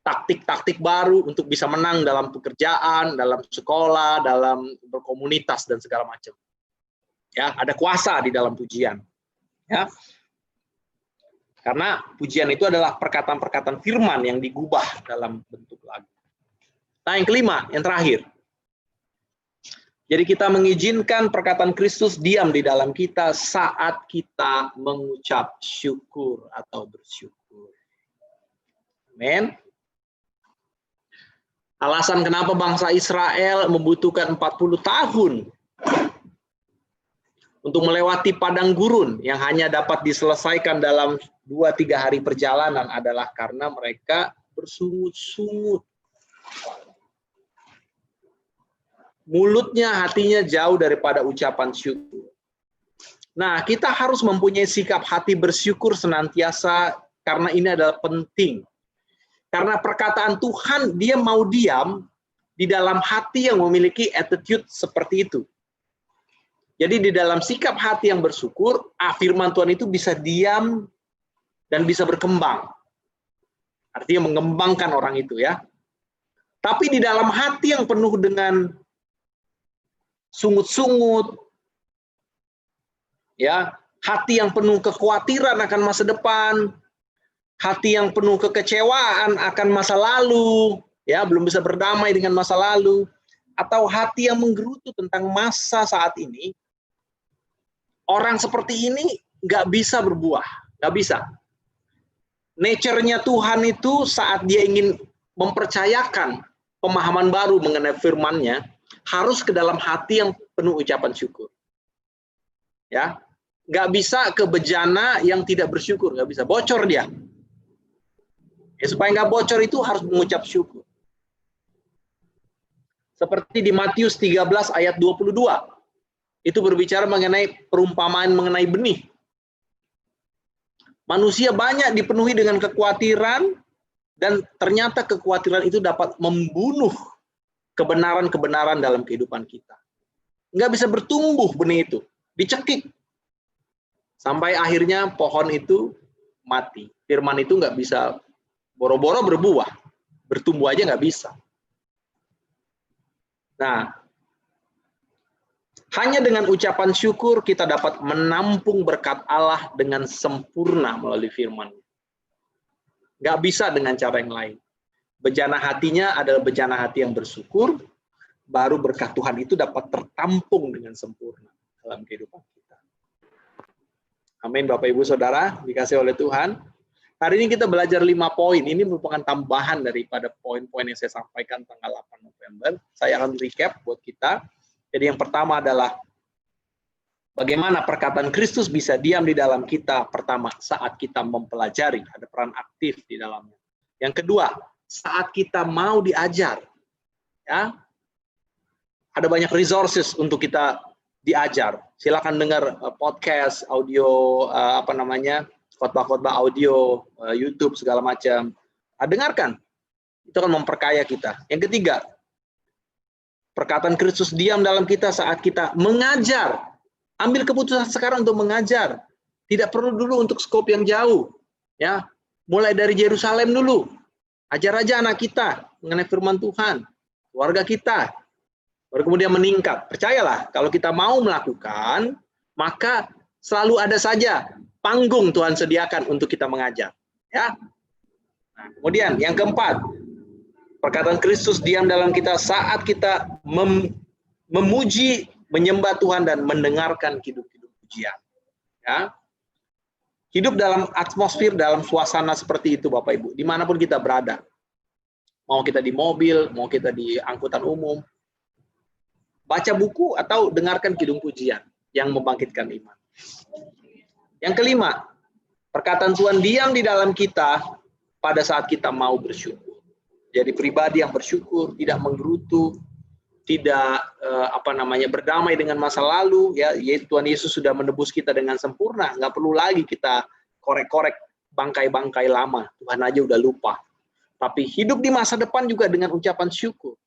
[SPEAKER 1] taktik-taktik baru untuk bisa menang dalam pekerjaan, dalam sekolah, dalam berkomunitas dan segala macam. Ya, ada kuasa di dalam pujian. Ya. Karena pujian itu adalah perkataan-perkataan firman yang digubah dalam bentuk lagu. Nah, yang kelima, yang terakhir. Jadi kita mengizinkan perkataan Kristus diam di dalam kita saat kita mengucap syukur atau bersyukur. Amin. Alasan kenapa bangsa Israel membutuhkan 40 tahun untuk melewati padang gurun yang hanya dapat diselesaikan dalam 2-3 hari perjalanan adalah karena mereka bersungut-sungut. Mulutnya, hatinya jauh daripada ucapan syukur. Nah, kita harus mempunyai sikap hati bersyukur senantiasa karena ini adalah penting. Karena perkataan Tuhan, dia mau diam di dalam hati yang memiliki attitude seperti itu. Jadi di dalam sikap hati yang bersyukur, firman Tuhan itu bisa diam dan bisa berkembang. Artinya mengembangkan orang itu ya. Tapi di dalam hati yang penuh dengan sungut-sungut, ya, hati yang penuh kekhawatiran akan masa depan, hati yang penuh kekecewaan akan masa lalu, ya, belum bisa berdamai dengan masa lalu, atau hati yang menggerutu tentang masa saat ini, orang seperti ini nggak bisa berbuah, nggak bisa. Nature-nya Tuhan itu saat dia ingin mempercayakan pemahaman baru mengenai firman-Nya, harus ke dalam hati yang penuh ucapan syukur. Ya, nggak bisa ke bejana yang tidak bersyukur, nggak bisa, bocor dia. Ya, supaya nggak bocor itu harus mengucap syukur. Seperti di Matius 13 ayat 22, itu berbicara mengenai perumpamaan mengenai benih. Manusia banyak dipenuhi dengan kekhawatiran, dan ternyata kekhawatiran itu dapat membunuh kebenaran-kebenaran dalam kehidupan kita. Nggak bisa bertumbuh benih itu, dicekik. Sampai akhirnya pohon itu mati. Firman itu nggak bisa boro-boro berbuah, bertumbuh aja nggak bisa. Nah, hanya dengan ucapan syukur kita dapat menampung berkat Allah dengan sempurna melalui firman. Nggak bisa dengan cara yang lain. Bejana hatinya adalah bejana hati yang bersyukur, baru berkat Tuhan itu dapat tertampung dengan sempurna dalam kehidupan kita. Amin, Bapak Ibu Saudara, dikasih oleh Tuhan. Hari ini kita belajar 5 poin. Ini merupakan tambahan daripada poin-poin yang saya sampaikan tanggal 8 November. Saya akan recap buat kita. Jadi yang pertama adalah bagaimana perkataan Kristus bisa diam di dalam kita. Pertama, saat kita mempelajari, ada peran aktif di dalamnya. Yang kedua, saat kita mau diajar. Ya, ada banyak resources untuk kita diajar. Silakan dengar podcast, audio, khotbah-khotbah audio, YouTube, segala macam. Dengarkan. Itu akan memperkaya kita. Yang ketiga, perkataan Kristus diam dalam kita saat kita mengajar. Ambil keputusan sekarang untuk mengajar. Tidak perlu dulu untuk skop yang jauh. Ya, mulai dari Yerusalem dulu. Ajar aja anak kita mengenai firman Tuhan. Keluarga kita. Baru kemudian meningkat. Percayalah, kalau kita mau melakukan, maka selalu ada saja panggung Tuhan sediakan untuk kita mengajar. Ya. Nah, kemudian yang keempat, perkataan Kristus diam dalam kita saat kita memuji, menyembah Tuhan dan mendengarkan hidup-hidup pujian. Ya. Hidup dalam atmosfer, dalam suasana seperti itu, Bapak Ibu, dimanapun kita berada. Mau kita di mobil, mau kita di angkutan umum, baca buku atau dengarkan kidung pujian yang membangkitkan iman. Yang kelima, perkataan Tuhan diam di dalam kita pada saat kita mau bersyukur. Jadi pribadi yang bersyukur, tidak menggerutu, tidak berdamai dengan masa lalu. Ya, Tuhan Yesus sudah menebus kita dengan sempurna. Nggak perlu lagi kita korek-korek bangkai-bangkai lama. Tuhan aja udah lupa. Tapi hidup di masa depan juga dengan ucapan syukur.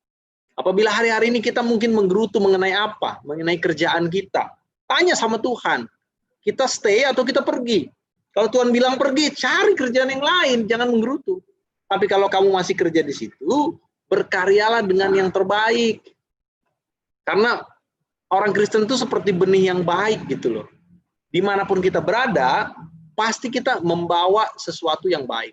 [SPEAKER 1] Apabila hari-hari ini kita mungkin menggerutu mengenai apa? Mengenai kerjaan kita. Tanya sama Tuhan. Kita stay atau kita pergi? Kalau Tuhan bilang pergi, cari kerjaan yang lain. Jangan menggerutu. Tapi kalau kamu masih kerja di situ, berkaryalah dengan yang terbaik. Karena orang Kristen itu seperti benih yang baik gitu loh. Dimanapun kita berada, pasti kita membawa sesuatu yang baik.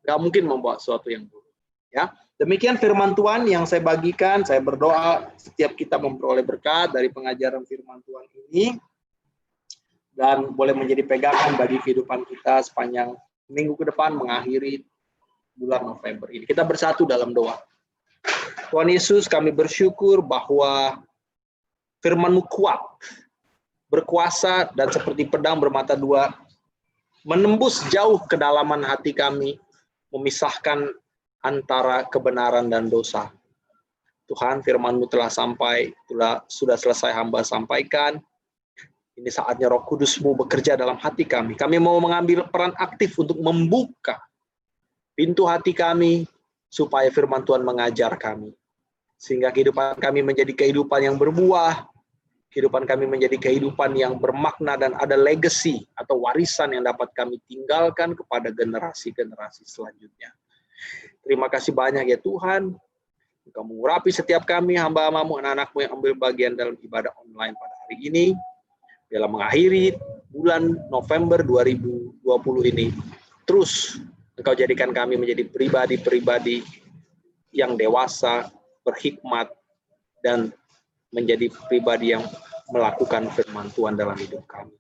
[SPEAKER 1] Gak mungkin membawa sesuatu yang buruk. Ya, demikian firman Tuhan yang saya bagikan. Saya berdoa setiap kita memperoleh berkat dari pengajaran firman Tuhan ini. Dan boleh menjadi pegangan bagi kehidupan kita sepanjang minggu ke depan mengakhiri bulan November ini. Kita bersatu dalam doa. Tuhan Yesus, kami bersyukur bahwa firman-Mu kuat, berkuasa, dan seperti pedang bermata dua, menembus jauh kedalaman hati kami, memisahkan antara kebenaran dan dosa. Tuhan, firman-Mu telah sampai, sudah selesai hamba sampaikan. Ini saatnya Roh Kudus-Mu bekerja dalam hati kami. Kami mau mengambil peran aktif untuk membuka pintu hati kami, supaya firman Tuhan mengajar kami. Sehingga kehidupan kami menjadi kehidupan yang berbuah, Kehidupan kami menjadi kehidupan yang bermakna dan ada legacy atau warisan yang dapat kami tinggalkan kepada generasi-generasi selanjutnya. Terima kasih banyak ya Tuhan. Engkau mengurapi setiap kami, hamba-hambamu, anak-anakmu yang ambil bagian dalam ibadah online pada hari ini. Dalam mengakhiri bulan November 2020 ini, terus Engkau jadikan kami menjadi pribadi-pribadi yang dewasa, berhikmat, dan menjadi pribadi yang melakukan firman Tuhan dalam hidup kami.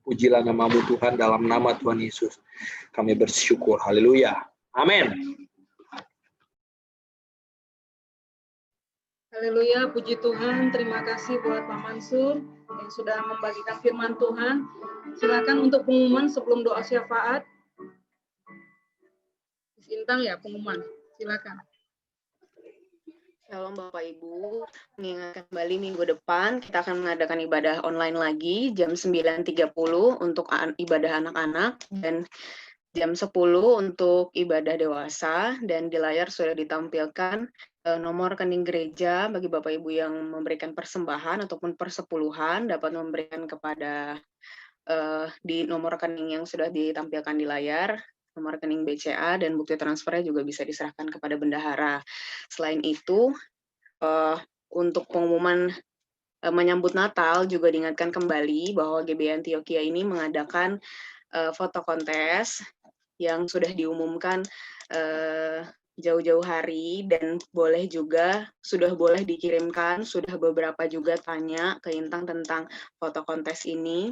[SPEAKER 1] Pujilah nama-Mu Tuhan, dalam nama Tuhan Yesus kami bersyukur. Haleluya. Amin.
[SPEAKER 2] Haleluya, puji Tuhan. Terima kasih buat Pak Mansur yang sudah membagikan firman Tuhan. Silakan untuk pengumuman sebelum doa syafaat. Bintang ya pengumuman. Silakan.
[SPEAKER 3] Shalom Bapak Ibu, mengingatkan kembali minggu depan kita akan mengadakan ibadah online lagi jam 9.30 untuk ibadah anak-anak dan jam 10 untuk ibadah dewasa, dan di layar sudah ditampilkan nomor rekening gereja bagi Bapak Ibu yang memberikan persembahan ataupun persepuluhan dapat memberikan kepada di nomor rekening yang sudah ditampilkan di layar, nomor rekening BCA, dan bukti transfernya juga bisa diserahkan kepada bendahara. Selain itu, untuk pengumuman menyambut Natal juga diingatkan kembali bahwa GBI Antioquia ini mengadakan foto kontes yang sudah diumumkan jauh-jauh hari, dan sudah boleh dikirimkan, sudah beberapa juga tanya ke Intang tentang foto kontes ini.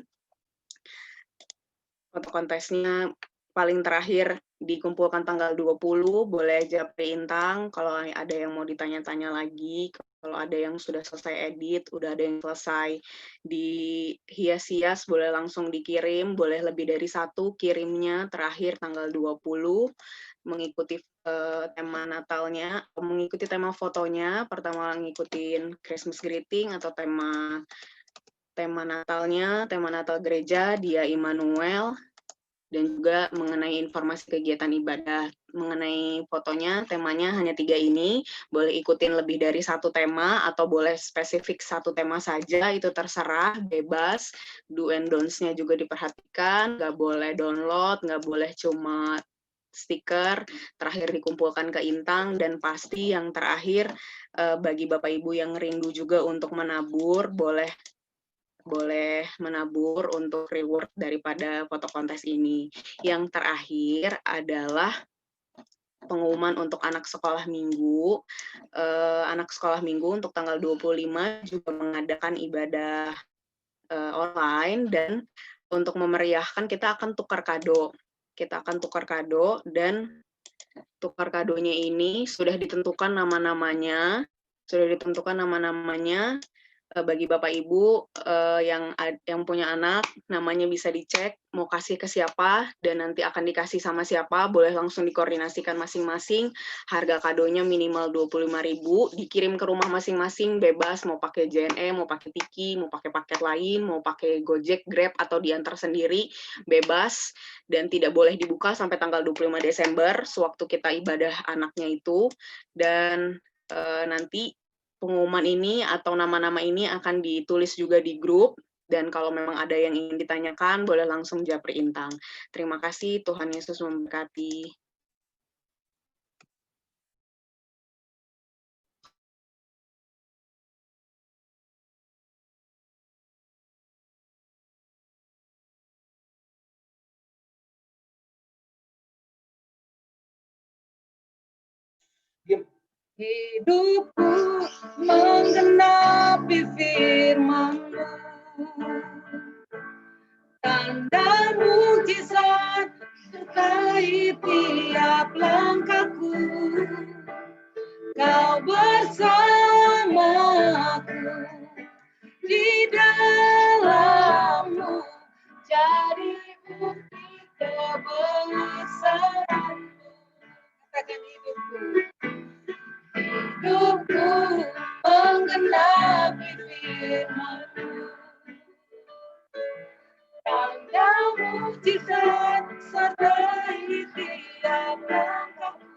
[SPEAKER 3] Foto kontesnya paling terakhir dikumpulkan tanggal 20, boleh aja Intang kalau ada yang mau ditanya-tanya lagi, kalau ada yang sudah selesai edit, udah ada yang selesai dihias-hias, boleh langsung dikirim, boleh lebih dari satu kirimnya terakhir tanggal 20, mengikuti tema Natalnya, mengikuti tema fotonya, pertama ngikutin Christmas greeting atau tema Natalnya, tema Natal gereja, dia Immanuel, dan juga mengenai informasi kegiatan ibadah. Mengenai fotonya, temanya hanya 3 ini, boleh ikutin lebih dari satu tema, atau boleh spesifik satu tema saja, itu terserah, bebas. Do and don'ts-nya juga diperhatikan, nggak boleh download, nggak boleh cuma stiker, terakhir dikumpulkan ke Intang, dan pasti yang terakhir, bagi Bapak Ibu yang rindu juga untuk menabur, boleh menabur untuk reward daripada foto kontes ini. Yang terakhir adalah pengumuman untuk anak sekolah minggu. Anak sekolah minggu untuk tanggal 25 juga mengadakan ibadah online, dan untuk memeriahkan kita akan tukar kado. Dan tukar kadonya ini sudah ditentukan nama-namanya. Bagi Bapak Ibu yang punya anak, namanya bisa dicek mau kasih ke siapa dan nanti akan dikasih sama siapa, boleh langsung dikoordinasikan masing-masing. Harga kadonya minimal 25.000, dikirim ke rumah masing-masing, bebas mau pakai JNE, mau pakai Tiki, mau pakai paket lain, mau pakai Gojek, Grab atau diantar sendiri, bebas, dan tidak boleh dibuka sampai tanggal 25 Desember sewaktu kita ibadah anaknya itu. Dan nanti pengumuman ini atau nama-nama ini akan ditulis juga di grup, dan kalau memang ada yang ingin ditanyakan, boleh langsung japri Intang. Terima kasih, Tuhan Yesus memberkati.
[SPEAKER 2] Hidupku menggenapi firman-Mu, tanda mukjizat sertai tiap langkahku. Kau bersamaku di dalam-Mu, jadi bukti kebesaran-Mu. Katakan hidupku menggenapi firman-Mu, tanda mukjizat sertai tiap langkahku.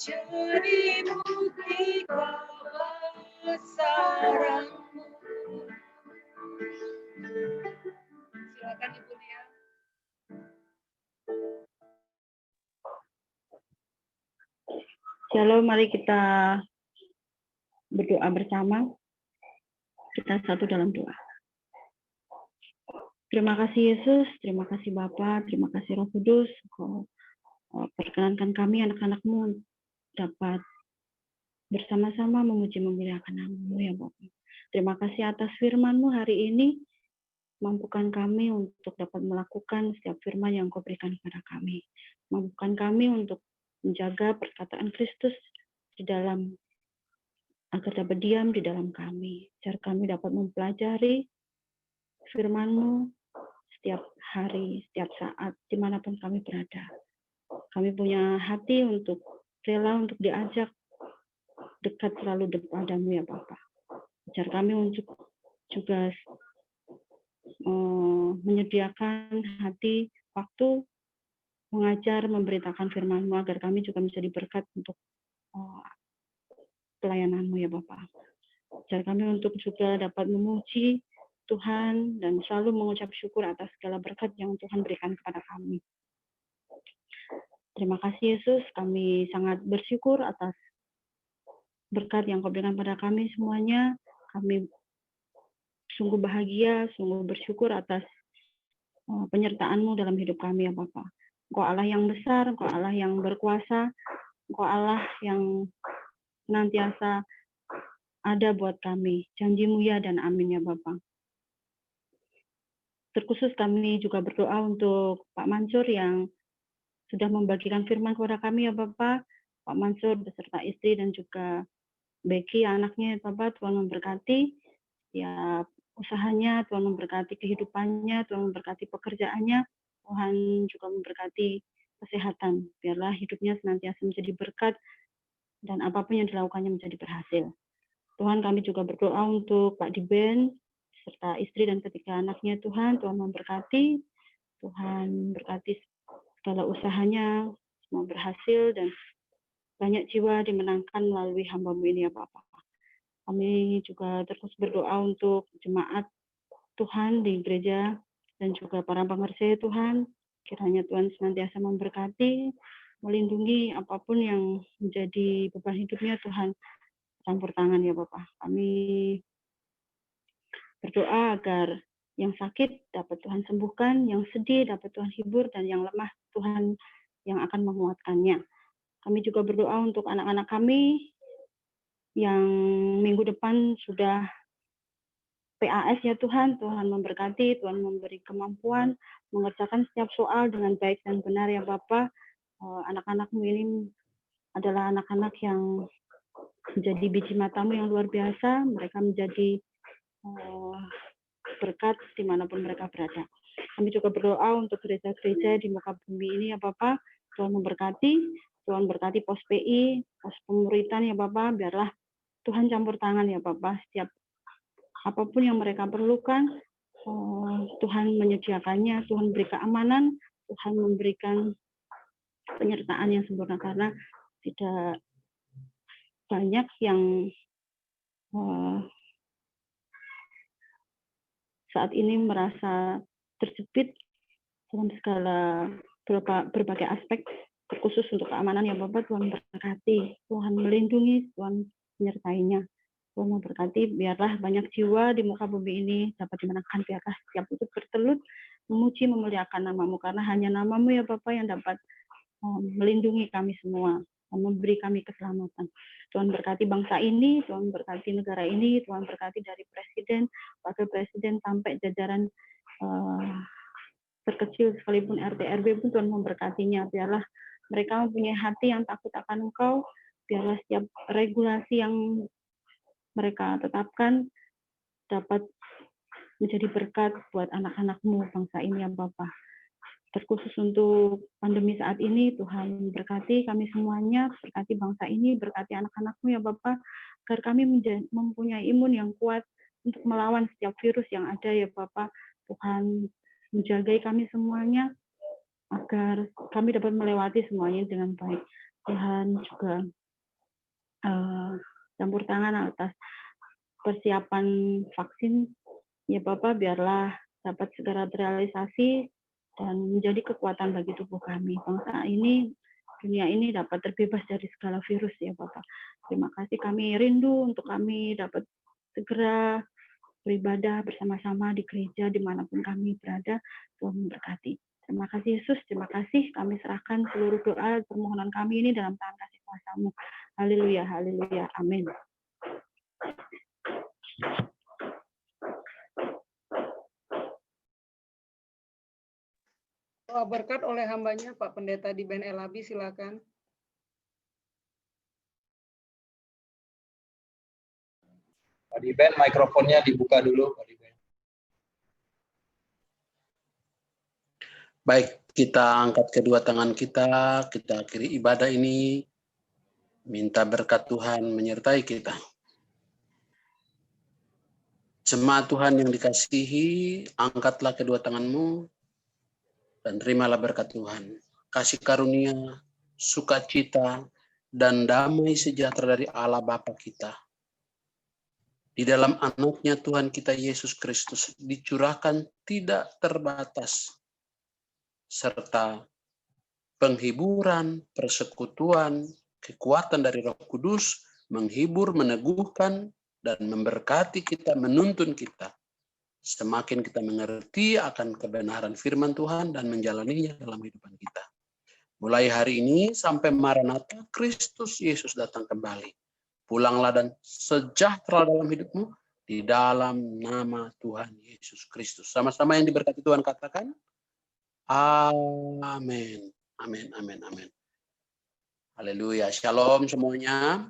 [SPEAKER 2] jadi bukti kebesaran-Mu. Silakan Ibu Lia.
[SPEAKER 4] Shalom, mari kita berdoa bersama. Kita satu dalam doa. Terima kasih Yesus, terima kasih Bapa, terima kasih Roh Kudus. Kau perkenankan kami anak-anak-Mu dapat bersama-sama memuji memuliakan nama-Mu ya Bapa. Terima kasih atas firman-Mu hari ini. Mampukan kami untuk dapat melakukan setiap firman yang Kau berikan kepada kami. Mampukan kami untuk menjaga perkataan Kristus di dalam, agar dapat diam di dalam kami. Agar kami dapat mempelajari firman-Mu setiap hari, setiap saat, dimanapun kami berada. Kami punya hati untuk rela untuk diajak dekat selalu padamu ya Bapa. Ajar kami untuk juga menyediakan hati, waktu, mengajar, memberitakan firman-Mu agar kami juga menjadi berkat untuk pelayanan-Mu ya Bapa. Ajar kami untuk juga dapat memuji Tuhan dan selalu mengucap syukur atas segala berkat yang Tuhan berikan kepada kami. Terima kasih Yesus, kami sangat bersyukur atas berkat yang Kau berikan pada kami semuanya. Kami sungguh bahagia, sungguh bersyukur atas penyertaan-Mu dalam hidup kami ya Bapa. Engkau Allah yang besar, Engkau Allah yang berkuasa, Engkau Allah yang senantiasa ada buat kami. Janji-Mu ya dan amin ya Bapa. Terkhusus kami juga berdoa untuk Pak Mansur yang sudah membagikan firman kepada kami ya Bapak. Pak Mansur beserta istri dan juga Becky anaknya ya Bapak. Tuhan memberkati setiap usahanya, Tuhan memberkati kehidupannya, Tuhan memberkati pekerjaannya, Tuhan juga memberkati kesehatan. Biarlah hidupnya senantiasa menjadi berkat dan apapun yang dilakukannya menjadi berhasil. Tuhan, kami juga berdoa untuk Pak Diben serta istri dan ketiga anaknya Tuhan. Tuhan memberkati, Tuhan berkati segala usahanya, semua berhasil dan banyak jiwa dimenangkan melalui hamba-Mu ini ya Bapak. Kami juga terus berdoa untuk jemaat Tuhan di gereja dan juga para pengerja Tuhan. Kiranya Tuhan senantiasa memberkati, melindungi apapun yang menjadi beban hidupnya Tuhan campur tangan ya Bapak. Kami berdoa agar yang sakit dapat Tuhan sembuhkan, yang sedih dapat Tuhan hibur, dan yang lemah Tuhan yang akan menguatkannya. Kami juga berdoa untuk anak-anak kami yang minggu depan sudah PAS ya Tuhan. Tuhan memberkati, Tuhan memberi kemampuan mengerjakan setiap soal dengan baik dan benar ya Bapak. Anak-anak-Mu ini adalah anak-anak yang menjadi biji mata-Mu yang luar biasa. Mereka menjadi berkat dimanapun mereka berada. Kami juga berdoa untuk gereja-gereja di muka bumi ini ya Bapak. Tuhan memberkati, Tuhan berkati pos PI, pos pemuritan ya Bapak. Biarlah Tuhan campur tangan ya Bapak. Setiap apapun yang mereka perlukan, Tuhan menyediakannya, Tuhan beri keamanan, Tuhan memberikan penyertaan yang sempurna, karena tidak banyak yang saat ini merasa terjepit dalam segala berbagai aspek, terkhusus untuk keamanan ya Bapak. Tuhan berkati, Tuhan melindungi, Tuhan menyertainya. Tuhan memberkati, biarlah banyak jiwa di muka bumi ini dapat dimenangkan, biarlah setiap itu bertelut memuji memuliakan nama-Mu, karena hanya nama-Mu ya Bapak yang dapat melindungi kami semua, memberi kami keselamatan. Tuhan berkati bangsa ini, Tuhan berkati negara ini, Tuhan berkati dari presiden, wakil presiden sampai jajaran terkecil sekalipun RT RW pun Tuhan memberkatinya. Biarlah mereka mempunyai hati yang takut akan Engkau, biarlah setiap regulasi yang mereka tetapkan dapat menjadi berkat buat anak-anak-Mu bangsa ini ya Bapak. Terkhusus untuk pandemi saat ini, Tuhan berkati kami semuanya, berkati bangsa ini, berkati anak-anak-Mu ya Bapak, agar kami mempunyai imun yang kuat untuk melawan setiap virus yang ada ya Bapak. Tuhan menjagai kami semuanya, agar kami dapat melewati semuanya dengan baik. Tuhan juga campur tangan atas persiapan vaksin, ya Bapak, biarlah dapat segera terrealisasi dan menjadi kekuatan bagi tubuh kami. Bangsa ini, dunia ini dapat terbebas dari segala virus, ya Bapak. Terima kasih, kami rindu untuk kami dapat segera beribadah bersama-sama di gereja dimanapun kami berada. Tuhan memberkati. Terima kasih Yesus, terima kasih. Kami serahkan seluruh doa permohonan kami ini dalam tangan kasih kuasa-Mu. Haleluya, haleluya, amin.
[SPEAKER 2] Doa berkat oleh hambanya Pak Pendeta Diben Elabi, silakan.
[SPEAKER 1] Pak Diben, mikrofonnya dibuka dulu, Pak Diben.
[SPEAKER 5] Baik, kita angkat kedua tangan kita akhiri ibadah ini, minta berkat Tuhan menyertai kita. Jemaat Tuhan yang dikasihi, angkatlah kedua tanganmu dan terimalah berkat Tuhan. Kasih karunia, sukacita, dan damai sejahtera dari Allah Bapa kita. Di dalam anaknya Tuhan kita Yesus Kristus dicurahkan tidak terbatas, serta penghiburan, persekutuan, kekuatan dari Roh Kudus menghibur, meneguhkan, dan memberkati kita, menuntun kita. Semakin kita mengerti akan kebenaran firman Tuhan dan menjalaninya dalam kehidupan kita. Mulai hari ini sampai Maranatha, Kristus Yesus datang kembali. Pulanglah dan sejahtera dalam hidupmu di dalam nama Tuhan Yesus Kristus. Sama-sama yang diberkati Tuhan katakan, amin. Amin, amin, amin. Haleluya. Shalom semuanya.